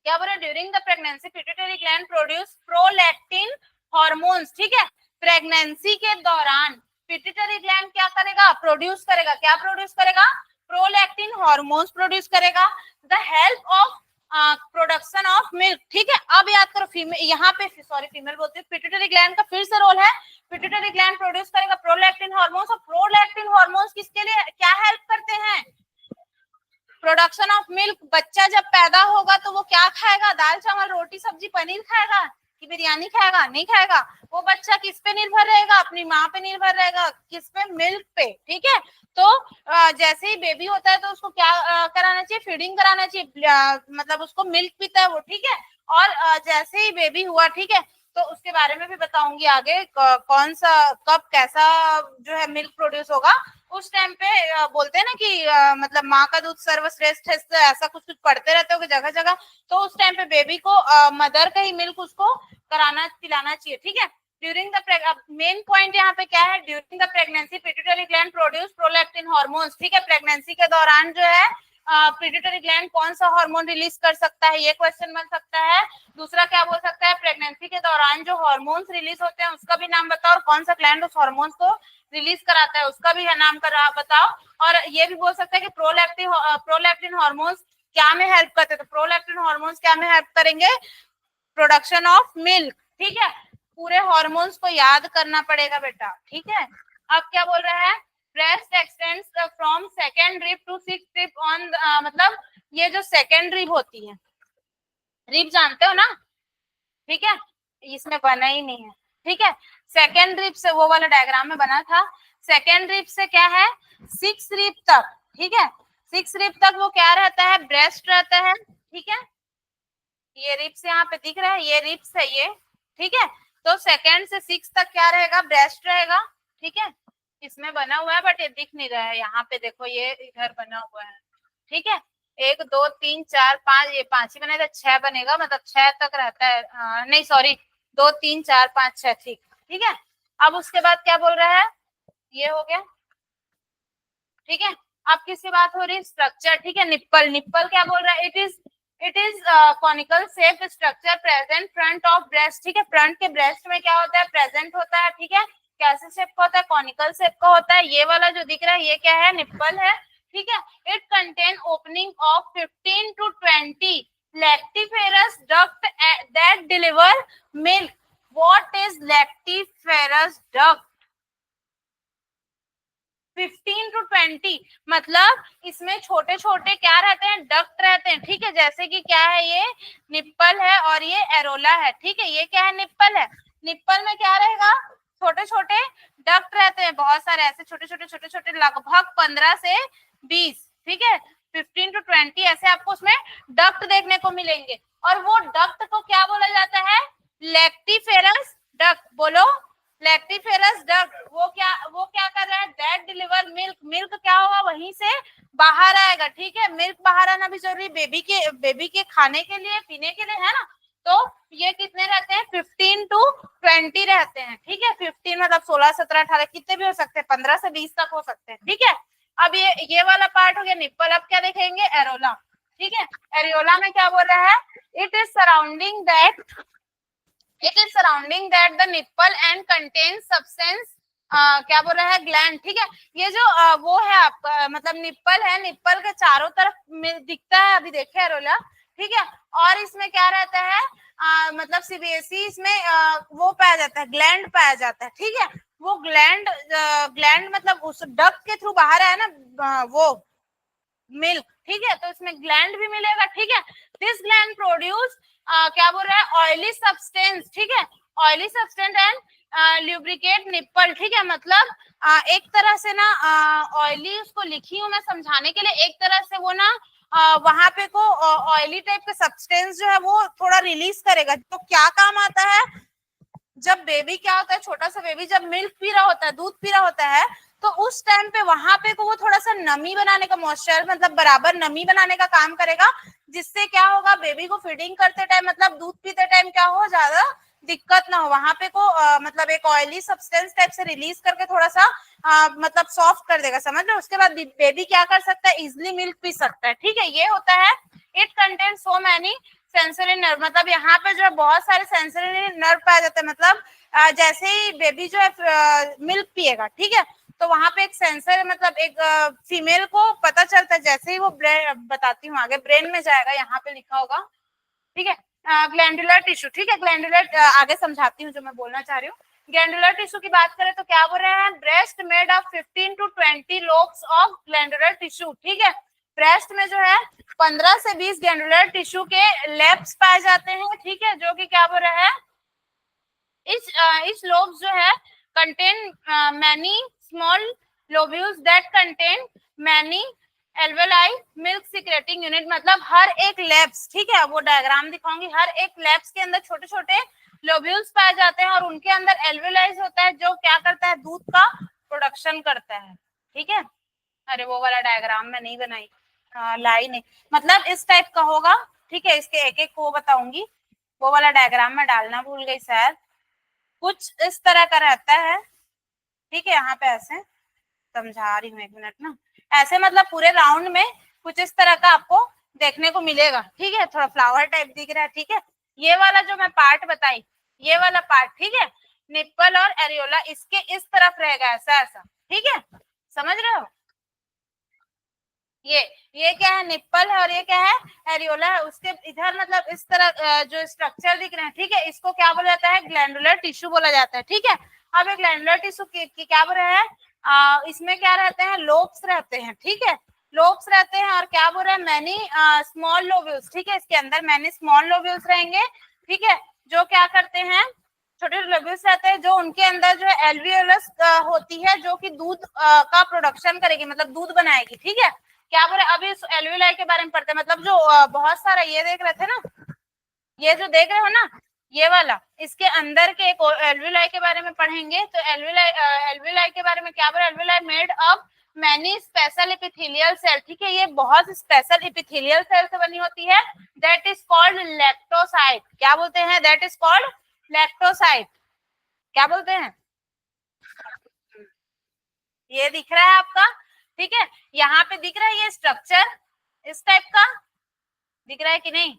[SPEAKER 1] क्या बोल रहे हैं, during the pregnancy pituitary gland produce prolactin hormones, ठीक है। प्रेगनेंसी के दौरान पिट्यूटरी ग्लैंड क्या करेगा, प्रोड्यूस करेगा, क्या प्रोड्यूस करेगा, प्रोलैक्टिन हॉर्मोन्स प्रोड्यूस करेगा, the help of production of milk, ठीक है। अब याद करो फीमेल, यहाँ पे फीमेल बोलते हैं, पिट्यूटरी ग्लैंड का फिर से रोल है, पिट्यूटरी ग्लैंड प्रोड्यूस करेगा प्रोलैक्टिन हॉर्मोन्स, और प्रोलैक्टिन हॉर्मोन्स किसके लिए क्या हेल्प करते हैं, प्रोडक्शन ऑफ मिल्क। बच्चा जब पैदा होगा तो वो क्या खाएगा, दाल चावल रोटी सब्जी पनीर खाएगा कि बिरयानी खाएगा, नहीं खाएगा। वो बच्चा किस पे निर्भर रहेगा, अपनी माँ पे निर्भर रहेगा, किस पे, मिल्क पे, ठीक है। तो जैसे ही बेबी होता है तो उसको क्या कराना चाहिए, फीडिंग कराना चाहिए, मतलब उसको मिल्क पीता है वो, ठीक है। और जैसे ही बेबी हुआ, ठीक है, तो उसके बारे में भी बताऊंगी आगे, कौन सा कब कैसा जो है मिल्क प्रोड्यूस होगा। उस टाइम पे बोलते हैं ना कि मतलब माँ का दूध सर्वश्रेष्ठ है, ऐसा कुछ कुछ पढ़ते रहते हो जगह जगह। तो उस टाइम पे बेबी को मदर का ही मिल्क उसको कराना पिलाना चाहिए, ठीक है। ड्यूरिंग द मेन पॉइंट यहाँ पे क्या है, during the pregnancy pituitary gland produce prolactin hormones, ठीक है। प्रेगनेंसी के दौरान जो है पिट्यूटरी ग्लैंड कौन सा हार्मोन रिलीज कर सकता है, ये क्वेश्चन बन सकता है। दूसरा क्या बोल सकता है, प्रेगनेंसी के दौरान जो हार्मोन्स रिलीज होते हैं उसका भी नाम बताओ, और कौन सा ग्लैंड उस हार्मोन्स को रिलीज कराता है उसका भी नाम बताओ। और ये भी बोल सकते हैं कि प्रोलैक्टिन हार्मोन्स क्या में हेल्प करते हैं, तो प्रोलैक्टिन हार्मोन्स क्या में हेल्प करेंगे, प्रोडक्शन ऑफ मिल्क, ठीक है। पूरे हार्मोन्स को याद करना पड़ेगा बेटा, ठीक है। अब क्या बोल रहा है, breast extends from second rib to sixth rib on, मतलब ये जो सेकेंड रिब होती है, रिब जानते हो ना, ठीक है, इसमें बना ही नहीं है, ठीक है। सेकेंड रिब से, वो वाला डायग्राम में बना था, सेकेंड रिब से क्या है, सिक्स रिब तक, ठीक है, सिक्स रिब तक वो क्या रहता है, ब्रेस्ट रहता है, ठीक है। ये रिब्स यहाँ पे दिख रहा है, ये रिब्स है ये, ठीक है। तो सेकेंड से सिक्स तक क्या रहेगा, ब्रेस्ट रहेगा, ठीक है। इसमें बना हुआ है बट ये दिख नहीं रहा है, यहाँ पे देखो ये इधर बना हुआ है, ठीक है। एक दो तीन चार पांच, ये पांच ही बनेगा, छह बनेगा, मतलब छह तक रहता है, नहीं सॉरी, दो तीन चार पांच छह, ठीक, ठीक है। अब उसके बाद क्या बोल रहा है, ये हो गया, ठीक है। अब किसकी बात हो रही है, स्ट्रक्चर, ठीक है। निप्पल, निप्पल क्या बोल रहा है, it is conical shape structure present front of breast, ठीक है। फ्रंट के ब्रेस्ट में क्या होता है, प्रेजेंट होता है, ठीक है। कैसे शेप का होता है, कॉनिकल शेप का होता है। ये वाला जो दिख रहा है ये क्या है, निप्पल है, ठीक है। It contain opening of 15 to 20 lactiferous duct that deliver milk. What is lactiferous duct? 15 to 20, मतलब इसमें छोटे छोटे क्या रहते हैं, डक्ट रहते हैं, ठीक है। जैसे कि क्या है, ये निप्पल है और ये एरोला है, ठीक है। ये क्या है, निप्पल है। निप्पल में क्या रहेगा, छोटे छोटे डक्ट रहते हैं, बहुत सारे ऐसे छोटे छोटे लगभग 15 से 20, ठीक है। 15 to 20 ऐसे आपको उसमें डक्ट देखने को मिलेंगे, और वो डक्ट को क्या बोला जाता है, लैक्टिफेरस डक्ट। बोलो, लैक्टिफेरस डक्ट, वो क्या कर रहा है, दैट डिलीवर मिल्क, मिल्क क्या होगा, वहीं से बाहर आएगा, ठीक है। मिल्क बाहर आना भी जरूरी, बेबी के खाने के लिए, पीने के लिए, है ना। तो ये कितने रहते हैं, 15 to 20 रहते हैं, ठीक है। 15 मतलब 16 17 18 कितने भी हो सकते हैं, 15 से 20 तक हो सकते हैं, ठीक है। अब ये वाला पार्ट हो गया निप्पल। अब क्या देखेंगे, एरोला, ठीक है। एरियोला में क्या बोल रहा है, it is surrounding the nipple and contains substance, क्या बोल रहा है, ग्लैंड, ठीक है। ये जो वो है आपका, मतलब निप्पल है, निप्पल के चारों तरफ दिखता है, अभी देखे एरोला, ठीक है। और इसमें क्या रहता है, मतलब सीबीएसई इसमें वो पाया जाता है, ग्लैंड पाया जाता है, ठीक है। वो ग्लैंड मतलब उस डक के थ्रू बाहर आया ना वो मिल्क, ठीक है, तो इसमें ग्लैंड भी मिलेगा, ठीक है। दिस ग्लैंड प्रोड्यूस क्या बोल रहा है, ऑयली सब्सटेंस, ठीक है, oily substance and lubricate nipple, ठीक है। मतलब एक तरह से ना ऑयली उसको लिखी हूं मैं समझाने के लिए, एक तरह से वो ना वहां पे को ऑयली टाइप का सब्सटेंस जो है वो थोड़ा रिलीज करेगा, तो क्या काम आता है, जब बेबी क्या होता है, छोटा सा बेबी जब मिल्क पी रहा होता है, दूध पी रहा होता है, तो उस टाइम पे वहां पे को वो थोड़ा सा नमी बनाने का, मॉइस्चर मतलब बराबर नमी बनाने का काम करेगा, जिससे क्या होगा, बेबी को फीडिंग करते टाइम मतलब दूध पीते टाइम क्या हो, ज्यादा दिक्कत ना हो, वहां पे को मतलब एक ऑयली सब्सटेंस टाइप से रिलीज करके थोड़ा सा मतलब सॉफ्ट कर देगा, समझ लो। उसके बाद बेबी क्या कर सकता है, इजिली मिल्क पी सकता है, ठीक है। ये होता है, it contain so many sensory nerve, मतलब यहाँ पे जो है बहुत सारे सेंसरी नर्व पाया जाता है, मतलब जैसे ही बेबी जो है मिल्क पिएगा, ठीक है, तो वहां पे एक सेंसर मतलब एक फीमेल को पता चलता है, जैसे ही वो बताती हूँ आगे, ब्रेन में जाएगा, यहाँ पे लिखा होगा, ठीक है। ग्लैंडुलर टिश्यू, ठीक है, ग्लैंडुलर आगे समझाती हूँ जो मैं बोलना चाह रही हूँ। ग्लैंडुलर टिश्यू की बात करें तो क्या बोल रहे हैं, breast made of 15 to 20 lobes of glandular tissue, ठीक है। ब्रेस्ट में जो है 15 से 20 ग्लैंडुलर टिश्यू के लेब्स पाए जाते हैं, ठीक है, जो कि क्या बोल रहा है, इस लोब्स जो है contain many small lobules that contain many alveoli milk secreting unit, मतलब हर एक लेब्स, ठीक है, वो डायग्राम दिखाऊंगी, हर एक लेब्स के अंदर छोटे छोटे लोब्यूल्स पाए जाते हैं और उनके अंदर एल्वेलाइज होता है, जो क्या करता है, दूध का प्रोडक्शन करता है, ठीक है। अरे वो वाला डायग्राम मैं नहीं बनाई, लाइन है, मतलब इस टाइप का होगा, ठीक है, इसके एक एक को बताऊंगी, वो वाला डायग्राम में डालना भूल गई शायद, कुछ इस तरह का रहता है, ठीक है। यहाँ पे ऐसे समझा रही हूँ, एक मिनट ना, ऐसे मतलब पूरे राउंड में कुछ इस तरह का आपको देखने को मिलेगा, ठीक है, थोड़ा फ्लावर टाइप दिख रहा है, ठीक है। ये वाला जो मैं पार्ट बताई, ये वाला पार्ट, ठीक है, निप्पल और एरियोला इसके इस तरफ रहेगा, ऐसा ऐसा, ठीक है, समझ रहे हो। ये क्या है, निप्पल है, और ये क्या है, एरियोला है, उसके इधर मतलब इस तरह जो स्ट्रक्चर दिख रहे हैं, ठीक है, इसको क्या बोला जाता है, ग्लैंडुलर टिश्यू बोला जाता है, ठीक है। अब एक ग्लैंडुलर टिश्यू की क्या बोल रहे हैं, इसमें क्या रहते हैं, लोब्स रहते हैं, ठीक है, लोब्स रहते हैं, और क्या बोल रहे हैं, मैनी स्मॉल लोब्यूल्स, ठीक है, इसके अंदर मैनी स्मॉल लोब्यूल्स रहेंगे, ठीक है, जो क्या करते हैं, छोटे लोब्यूल्स रहते हैं, जो उनके अंदर जो है एल्वियोलस होती है, जो कि दूध का प्रोडक्शन करेगी, मतलब दूध बनाएगी, ठीक है। क्या बोले, अभी इस एल्वियोलाई के बारे में पढ़ते हैं, मतलब जो बहुत सारा ये देख रहे थे ना, ये जो देख रहे हो ना, ये वाला, इसके अंदर के एक एल्वियोलाई के बारे में पढ़ेंगे, तो एल्वियोलाई के बारे में क्या बोले, alveoli made up many special epithelial cell, ठीक है, ये बहुत स्पेशल एपिथेलियल सेल से बनी होती है, दैट इज कॉल्ड लैक्टोसाइट, क्या बोलते हैं, दैट इज कॉल्ड लैक्टोसाइट, क्या बोलते हैं, ये दिख रहा है आपका, ठीक है, यहाँ पे दिख रहा है ये स्ट्रक्चर, इस टाइप का दिख रहा है कि नहीं,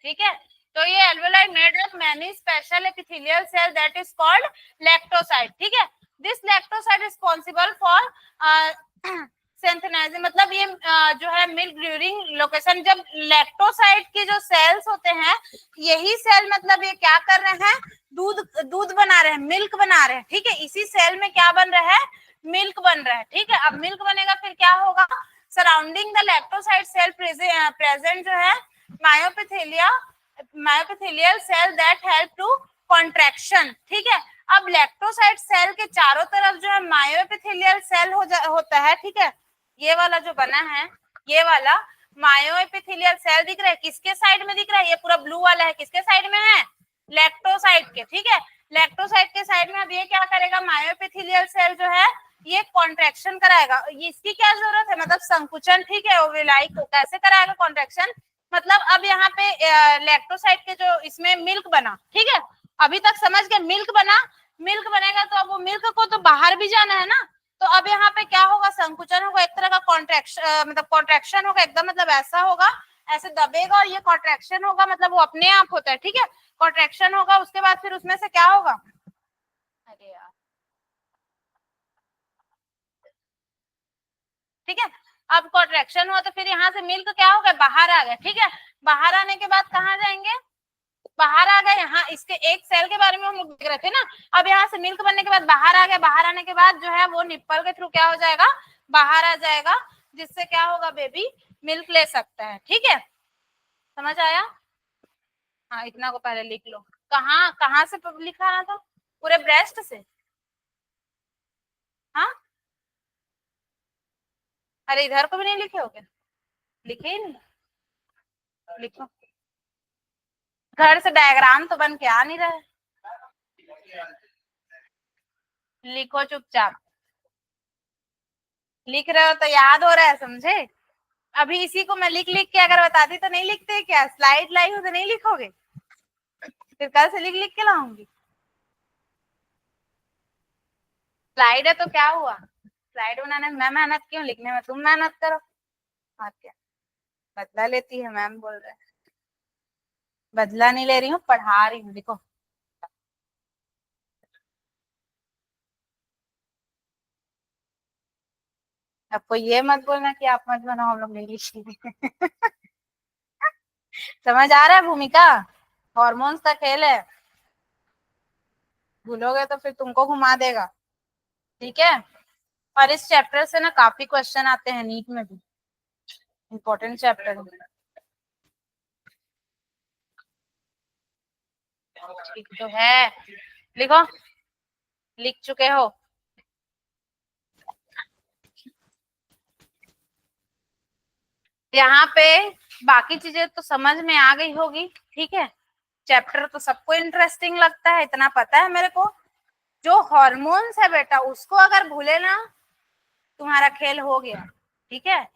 [SPEAKER 1] ठीक है। तो ये alveoli made of many special epithelial cell that is called lactocyte, ठीक है। This lactocyte responsible for synthesising, मतलब ये जो है मिल्क ड्यूरिंग लोकेशन, जब लैक्टोसाइट के जो सेल्स होते हैं, यही सेल मतलब ये क्या कर रहे हैं, दूध दूध बना रहे हैं, मिल्क बना रहे हैं, ठीक है, इसी सेल में क्या बन रहा है, मिल्क बन रहा है, ठीक है। अब मिल्क बनेगा फिर क्या होगा, surrounding the lactocyte cell present जो है myoepithelial cell that help to contraction, ठीक है। अब लैक्टोसाइट सेल के चारों तरफ जो है मायोपिथेलियल सेल होता है, ठीक है, ये वाला जो बना है, ये वाला मायोपिथेलियल सेल दिख रहा है, किसके साइड में दिख रहा है, ये पूरा ब्लू वाला है, किसके साइड में है, लैक्टोसाइट के, ठीक है, लैक्टोसाइट के साइड में। अब ये क्या करेगा, मायोपिथेलियल सेल जो है ये कॉन्ट्रैक्शन कराएगा, इसकी क्या जरूरत है, मतलब संकुचन, ठीक है, ओविलाई को कैसे कराएगा कॉन्ट्रैक्शन, मतलब अब यहाँ पे लैक्टोसाइट के जो इसमें मिल्क बना, ठीक है, अभी तक समझ गए, मिल्क बना, मिल्क बनेगा तो अब वो मिल्क को तो बाहर भी जाना है ना, तो अब यहाँ पे क्या होगा, संकुचन होगा, एक तरह का कॉन्ट्रैक्शन मतलब कॉन्ट्रैक्शन होगा एकदम, मतलब ऐसा होगा, ऐसे दबेगा और ये कॉन्ट्रैक्शन होगा, मतलब वो अपने आप होता है, ठीक है, कॉन्ट्रैक्शन होगा, उसके बाद फिर उसमें से क्या होगा, अरे यार, ठीक है, अब कॉन्ट्रैक्शन हुआ तो फिर यहाँ से मिल्क क्या हो गया, बाहर आ गया, ठीक है, बाहर आने के बाद कहाँ जाएंगे, बाहर आ गए। यहाँ इसके एक सेल के बारे में हम लोग देख रहे थे ना। अब यहाँ से मिल्क बनने के बाद बाहर आ गया, बाहर आने के बाद जो है वो निप्पल के थ्रू क्या हो जाएगा, बाहर आ जाएगा, जिससे क्या होगा, बेबी मिल्क ले सकता है। ठीक है, समझ आया? हाँ, इतना को पहले लिख लो। कहाँ कहाँ से लिखा था, पूरे ब्रेस्ट से? हाँ, अरे इधर को भी नहीं लिखे हो क्या? लिखे ही नहीं, लिखो। घर से डायग्राम तो बन के आ नहीं रहा है, लिखो चुपचाप। लिख रहे हो तो याद हो रहा है, समझे? अभी इसी को मैं लिख लिख के अगर बताती तो नहीं लिखते क्या? स्लाइड लाई हो तो नहीं लिखोगे? फिर कल से लिख लिख के लाऊंगी। स्लाइड है तो क्या हुआ, स्लाइड बनाने में मैं मेहनत क्यों, लिखने में तुम मेहनत करो। और क्या, बदला लेती है मैम बोल रहे हैं। बदला नहीं ले रही हूँ, पढ़ा रही हूँ, देखो। आपको ये मत बोलना कि आप मत बनाओ, हम लोग नहीं लिखेंगे। समझ आ रहा है भूमिका? हॉर्मोन्स का खेल है, भूलोगे तो फिर तुमको घुमा देगा। ठीक है, और इस चैप्टर से ना काफी क्वेश्चन आते हैं नीट में भी, इम्पोर्टेंट चैप्टर है। ठीक तो है, लिखो, लिख चुके हो? यहाँ पे बाकी चीजें तो समझ में आ गई होगी। ठीक है, चैप्टर तो सबको इंटरेस्टिंग लगता है, इतना पता है मेरे को। जो हॉर्मोन्स है बेटा, उसको अगर भूले ना, तुम्हारा खेल हो गया। ठीक है,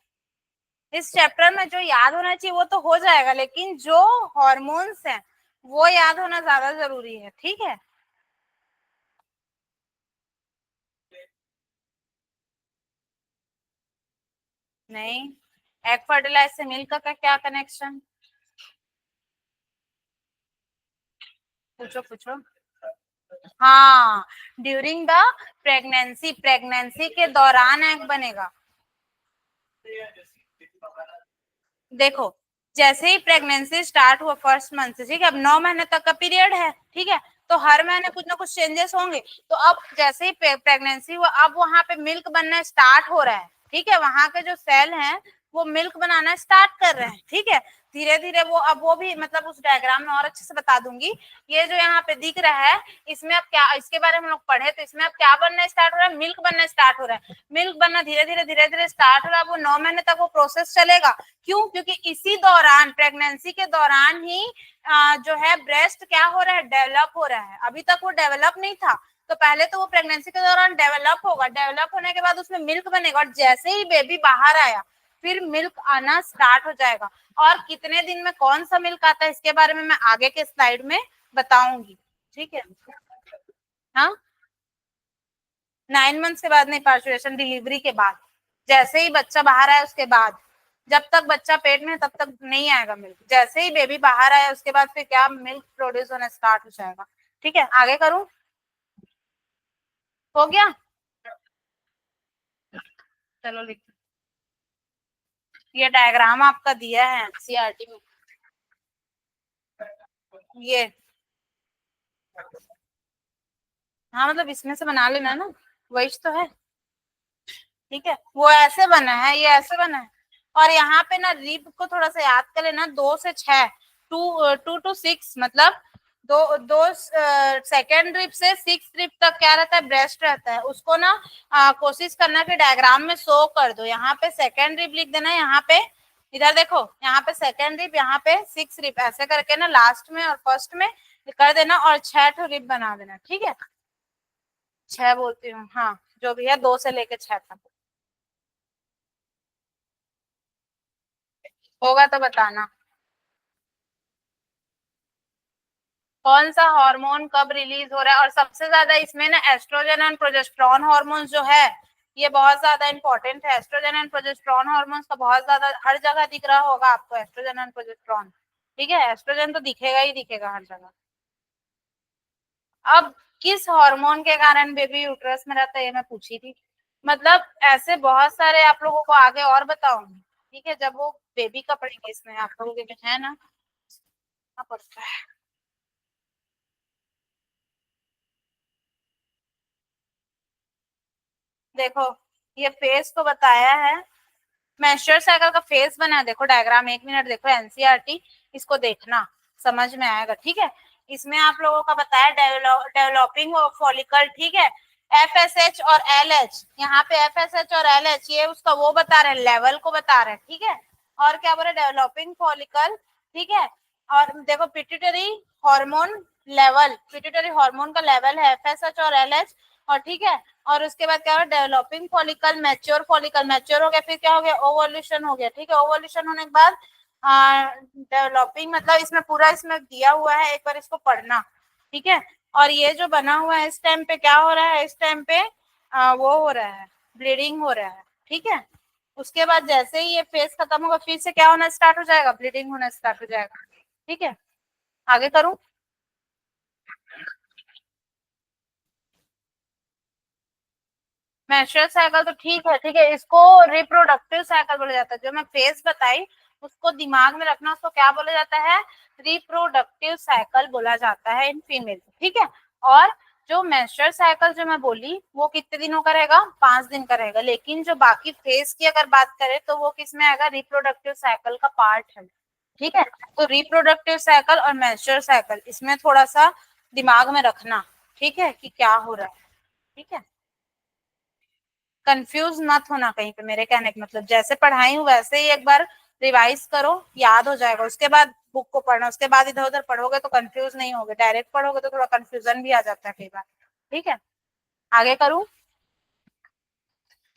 [SPEAKER 1] इस चैप्टर में जो याद होना चाहिए वो तो हो जाएगा, लेकिन जो हॉर्मोन्स हैं वो याद होना ज्यादा जरूरी है। ठीक है, नहीं, एग फर्टिलाइज से मिल्क का क्या कनेक्शन? पूछो पूछो। हाँ, ड्यूरिंग द प्रेगनेंसी, प्रेगनेंसी के दौरान एग बनेगा। देखो, जैसे ही प्रेगनेंसी स्टार्ट हुआ फर्स्ट मंथ से, ठीक है, अब 9 महीने तक का पीरियड है। ठीक है, तो हर महीने कुछ ना कुछ चेंजेस होंगे। तो अब जैसे ही प्रेगनेंसी हुआ, अब वहां पे मिल्क बनना स्टार्ट हो रहा है। ठीक है, वहां के जो सेल हैं वो मिल्क बनाना स्टार्ट कर रहे हैं। ठीक है, धीरे धीरे वो, अब वो भी मतलब उस डायग्राम में और अच्छे से बता दूंगी। ये जो यहाँ पे दिख रहा है, इसमें अब क्या, इसके बारे में हम लोग पढ़े, तो इसमें अब क्या बनना स्टार्ट हो रहा है, मिल्क बनना स्टार्ट हो रहा है। मिल्क बनना धीरे धीरे स्टार्ट हो रहा है, वो 9 महीने तक वो प्रोसेस चलेगा। क्यों? क्योंकि इसी दौरान, प्रेगनेंसी के दौरान ही जो है ब्रेस्ट क्या हो रहा है, डेवलप हो रहा है। अभी तक वो डेवलप नहीं था, तो पहले तो वो प्रेगनेंसी के दौरान डेवलप होगा, डेवलप होने के बाद उसमें मिल्क बनेगा, और जैसे ही बेबी बाहर आया फिर मिल्क आना स्टार्ट हो जाएगा। और कितने दिन में कौन सा मिल्क आता है, इसके बारे में मैं आगे के स्लाइड में बताऊंगी। ठीक है, हाँ, 9 मंथ्स के बाद नहीं, पार्चुरेशन डिलीवरी के बाद, जैसे ही बच्चा बाहर आया उसके बाद। जब तक बच्चा पेट में है तब तक नहीं आएगा मिल्क, जैसे ही बेबी बाहर आया उसके बाद फिर क्या, मिल्क प्रोड्यूस होना स्टार्ट हो जाएगा। ठीक है, आगे करूं? हो गया? चलो लिख, ये डायग्राम आपका दिया है सीआरटी में, ये। हाँ, मतलब इसमें से बना लेना ना, वही तो है। ठीक है, वो ऐसे बना है, ये ऐसे बना है। और यहाँ पे ना रिप को थोड़ा सा याद कर लेना, 2 से 6, 2 to 6, मतलब दो दो सेकेंड रिप से 6 रिप तक क्या रहता है, ब्रेस्ट रहता है। उसको ना कोशिश करना कि डायग्राम में शो कर दो। यहाँ पे सेकेंड रिप लिख देना, यहाँ पे इधर देखो, यहाँ पे सेकेंड रिप, यहाँ पे 6 रिप, ऐसे करके ना लास्ट में और फर्स्ट में कर देना, और 6 रिप बना देना। ठीक है, 6 बोलती हूँ, हाँ, जो भी है 2 से लेके 6 तक। होगा तो बताना। कौन सा हार्मोन कब रिलीज हो रहा है, और सबसे ज्यादा इसमें ना एस्ट्रोजन एंड प्रोजेस्टेरॉन हार्मोन्स जो है, ये बहुत ज्यादा इंपॉर्टेंट है। एस्ट्रोजन एंड प्रोजेस्टेरॉन हार्मोन्स का बहुत ज्यादा हर जगह दिख रहा होगा आपको, एस्ट्रोजन एंड प्रोजेस्टेरॉन। ठीक है, एस्ट्रोजन तो दिखेगा ही दिखेगा हर जगह। अब किस हार्मोन के कारण बेबी यूट्रस में रहता है, ये मैं पूछी थी। मतलब ऐसे बहुत सारे आप लोगों को आगे और बताऊंगी। ठीक है, जब वो बेबी का पढ़ेंगे इसमें, आप लोगों के में है ना, क्या पड़ता है। देखो ये फेस को बताया है, मेंस्ट्रुअल साइकिल का फेस बना है, देखो डायग्राम, 1 मिनट देखो एनसीईआरटी, इसको देखना, समझ में आएगा, ठीक है। इसमें आप लोगों का बताया डेवलपिंग फॉलिकल, ठीक है। एफएसएच और एलएच, यहाँ पे एफएसएच और एलएच ये उसका वो बता रहे हैं, लेवल को बता रहे हैं, ठीक है। और क्या बोले, डेवलपिंग फॉलिकल, ठीक है। और देखो pituitary hormone level, pituitary hormone का लेवल है एफएसएच और एलएच, और ठीक है। और उसके बाद क्या हो, developing follicle, mature follicle, mature हो गया, फिर क्या हो गया, ओवोल्यूशन हो गया, ठीक है। ओवोल्यूशन होने के बाद डेवलपिंग, मतलब इसमें पूरा इसमें दिया हुआ है, एक बार इसको पढ़ना, ठीक है। और ये जो बना हुआ है इस टाइम पे क्या हो रहा है, इस टाइम पे वो हो रहा है, ब्लीडिंग हो रहा है, ठीक है। उसके बाद जैसे ही ये फेज खत्म होगा फिर से क्या होना स्टार्ट हो जाएगा, ब्लीडिंग होना स्टार्ट हो जाएगा, ठीक है। आगे करूं। मेंस्ट्रुअल साइकिल तो ठीक है, ठीक है, इसको रिप्रोडक्टिव साइकिल बोला जाता है, जो मैं फेज बताई उसको दिमाग में रखना, उसको क्या बोला जाता है, रिप्रोडक्टिव साइकिल बोला जाता है इन फीमेल, ठीक है। और जो मेंस्ट्रुअल साइकिल जो मैं बोली वो कितने दिनों का रहेगा, 5 दिन का रहेगा, लेकिन जो बाकी फेज की अगर बात करें तो वो किसमें आएगा, रिप्रोडक्टिव साइकिल का पार्ट है, ठीक है। तो रिप्रोडक्टिव साइकिल और मेंस्ट्रुअल साइकिल इसमें थोड़ा सा दिमाग में रखना, ठीक है, कि क्या हो रहा है, ठीक है। कंफ्यूज मत होना कहीं पे, मेरे कहने का मतलब जैसे पढ़ाई हूँ वैसे ही एक बार रिवाइज करो, याद हो जाएगा, उसके बाद बुक को पढ़ना, उसके बाद इधर उधर पढ़ोगे तो कंफ्यूज नहीं होगे, डायरेक्ट पढ़ोगे तो थोड़ा कंफ्यूजन भी आ जाता है कई बार, ठीक है। आगे करूँ।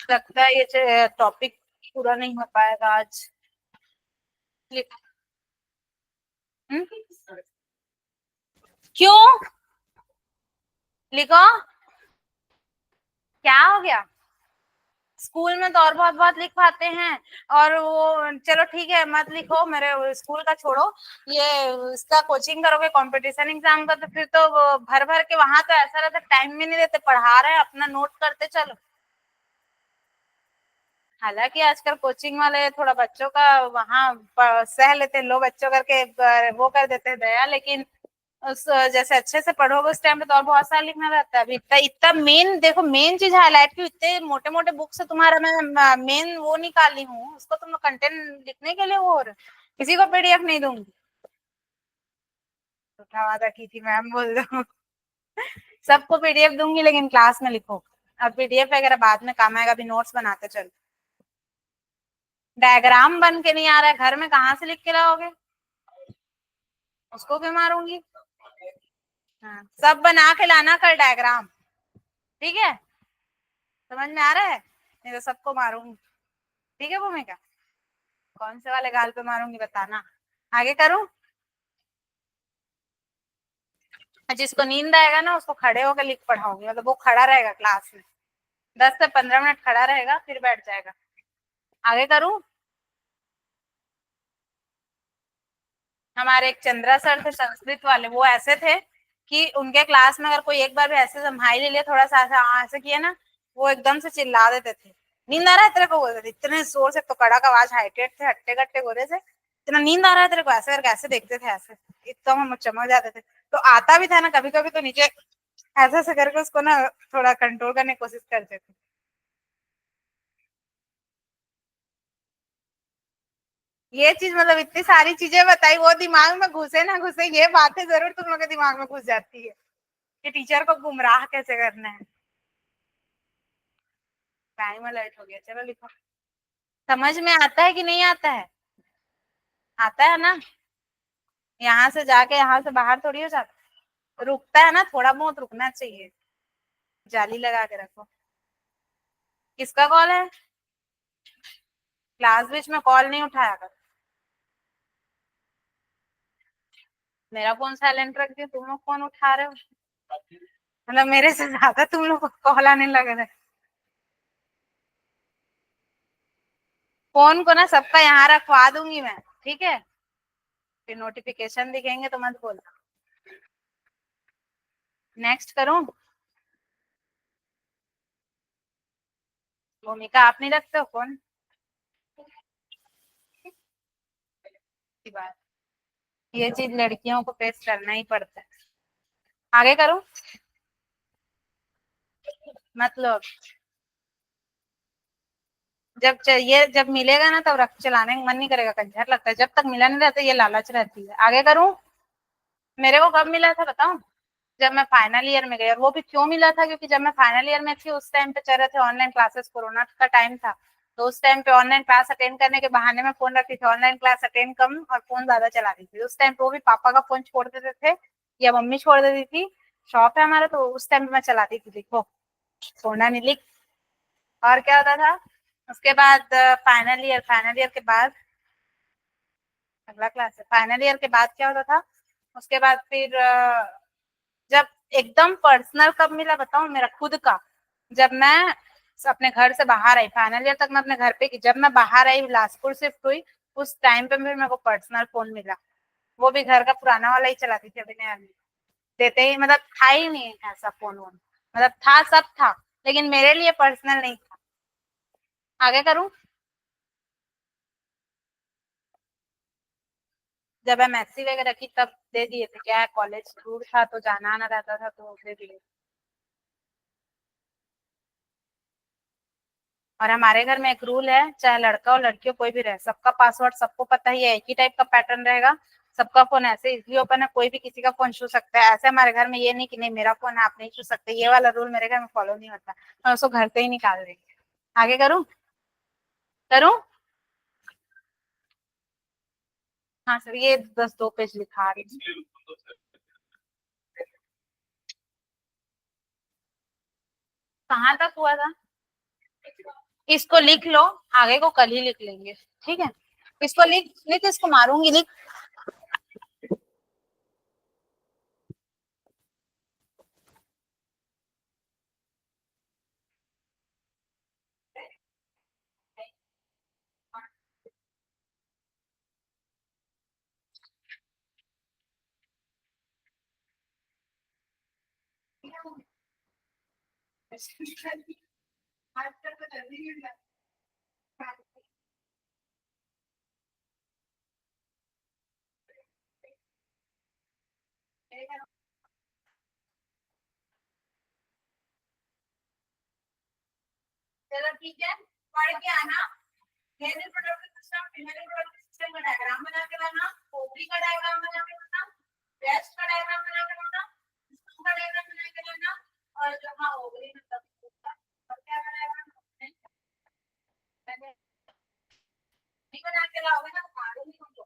[SPEAKER 1] लगता है ये टॉपिक पूरा नहीं हो पाएगा आज। हम्म? क्यों, लिखो, क्या हो गया। स्कूल में तो और बहुत बहुत लिख पाते हैं, और वो चलो ठीक है मत लिखो, मेरे स्कूल का छोड़ो, ये इसका कोचिंग करोगे कंपटीशन एग्जाम का तो फिर तो भर भर के वहां तो ऐसा रहता टाइम भी नहीं देते, पढ़ा रहे अपना नोट करते चलो। हालांकि आजकल कोचिंग वाले थोड़ा बच्चों का वहां सह लेते हैं, लो बच्चों करके वो कर देते हैं दया, लेकिन उस जैसे अच्छे से पढ़ोगे उस टाइम पे तो और बहुत सारा लिखना रहता है। अभी इतना इतना मेन देखो, मेन चीज हाईलाइट की, इतने मोटे मोटे बुक से तुम्हारा मैं मेन वो निकाली हूँ, उसको तुम कंटेंट लिखने के लिए वो और किसी को पीडीएफ नहीं दूंगी। उठा वादा की थी मैम, बोल दो। सबको पीडीएफ दूंगी लेकिन क्लास में लिखो, अब पीडीएफ वगैरह बाद में काम आएगा, अभी नोट्स बनाते चलो। डायग्राम बन के नहीं आ रहा है, घर में कहाँ से लिख के लाओगे, उसको भी मारूंगी। हाँ सब बना के लाना कल डायग्राम, ठीक है, समझ में आ रहा है, नहीं तो सबको मारूंगी, ठीक है भूमिका। कौन से वाले गाल पे मारूंगी बताना। आगे करूं। जिसको नींद आएगा ना उसको खड़े होकर लिख पढ़ाऊंगी, मतलब वो खड़ा रहेगा क्लास में, 10 से 15 मिनट खड़ा रहेगा फिर बैठ जाएगा। आगे करूं। हमारे एक चंद्रा सर थे संस्कृत वाले, वो ऐसे थे कि उनके क्लास में अगर कोई एक बार भी ऐसे संभाल ले लिया, थोड़ा सा ऐसा ऐसे किया ना, वो एकदम से चिल्ला देते थे, नींद आ रहा है तेरे को, बोलते थे इतने जोर से, तो कड़क आवाज, हाइटेड थे, हट्टे कट्टे गोरे से, इतना नींद आ रहा है तेरे को, ऐसे करके ऐसे देखते थे, ऐसे एकदम हम चमक जाते थे। तो आता भी था ना कभी कभी तो नीचे ऐसे ऐसे करके उसको ना थोड़ा कंट्रोल करने की कोशिश करते थे। ये चीज मतलब इतनी सारी चीजें बताई, वो दिमाग में घुसे ना घुसे, ये बातें जरूर तुम लोग के दिमाग में घुस जाती है कि टीचर को गुमराह कैसे करना है। टाइम अलर्ट हो गया, चलो लिखो। समझ में आता है कि नहीं आता है, आता है ना, यहाँ से जाके यहाँ से बाहर थोड़ी हो जाता, रुकता है ना, थोड़ा बहुत रुकना चाहिए। जाली लगा के रखो। किसका कॉल है, क्लास बीच में कॉल नहीं उठाया कर। मेरा फोन साइलेंट रख दिया, तुम लोग फोन उठा रहे हो, मतलब मेरे से ज्यादा तुम लोग को कॉल आने लग रहा है। फोन को ना सबका यहाँ रखवा दूंगी मैं, ठीक है, फिर नोटिफिकेशन दिखेंगे तो मत बोलना। नेक्स्ट करूं। भूमिका आप नहीं रखते हो फोन। की बात, ये चीज लड़कियों को फेस करना ही पड़ता है। आगे करूं? मतलब जब मिलेगा ना तब रख चलाने का मन नहीं करेगा, कंजर लगता है। जब तक मिला नहीं रहता ये लालच रहती है। आगे करूं? मेरे को कब मिला था बताऊं? जब मैं फाइनल ईयर में गई, और वो भी क्यों मिला था, क्योंकि जब मैं फाइनल ईयर में थी उस टाइम पे चल रहे थे ऑनलाइन क्लासेस, कोरोना का टाइम था। तो उस टाइम पे ऑनलाइन क्लास अटेंड करने के बहाने में फोन रखती थी, ऑनलाइन क्लास अटेंड कम और फोन ज्यादा चलाती थी। उस टाइम पे वो भी पापा का फोन छोड़ देते थे या मम्मी छोड़ देती थी। शॉप है हमारा, तो उस टाइम पे मैं चलाती थी। देखो, छोड़ना नहीं लिख। और क्या होता था उसके बाद? फाइनल ईयर के बाद अगला क्लास है। फाइनल ईयर के बाद क्या होता था? उसके बाद फिर जब एकदम पर्सनल कब मिला बताऊं, मेरा खुद का, जब मैं अपने घर से बाहर आई। फाइनल ईयर तक मैं अपने घर पे की, जब मैं बाहर आई बिलासपुर शिफ्ट हुई, उस टाइम पे मेरे को पर्सनल फोन मिला। वो भी घर का पुराना वाला ही चलाती थी, अभी नया नहीं। देते ही मतलब था ही नहीं ऐसा फोन वोन। मतलब था, सब था, लेकिन मेरे लिए पर्सनल नहीं था। आगे करूं? जब एमएससी वगैरह की तब दे दिए थे। क्या है, कॉलेज दूर था तो जाना आना रहता था तो दे दिए। और हमारे घर में एक रूल है, चाहे लड़का हो लड़की हो कोई भी रहे, सबका पासवर्ड सबको पता ही है, एक ही टाइप का पैटर्न रहेगा। सबका फोन ऐसे इजली ओपन है, कोई भी किसी का फोन छू सकता है। ऐसे हमारे घर में ये नहीं कि नहीं मेरा फोन है आप नहीं छू सकते, ये वाला रूल मेरे घर में फॉलो नहीं होता। मैं उसको घर से ही निकाल देंगे। आगे करूँ? करूँ? हाँ सर, ये 10 2 पेज लिखा रही हूँ। कहाँ तक हुआ था? इसको लिख लो, आगे को कल ही लिख लेंगे। ठीक है, इसको लिख लिख, इसको मारूंगी, लिख। चलो ठीक है, पढ़ के आना। मेरे product system, female product system का डायग्राम बना के लाना, ओपी का डायग्राम बना के लाना, वेस्ट का डायग्राम बना के लाना, स्टू का डायग्राम बना के लाना, और जो हाँ ओवरी मतलब और क्या का डायग्राम नहीं बना के लाओगे ना तो मालूम नहीं होगा।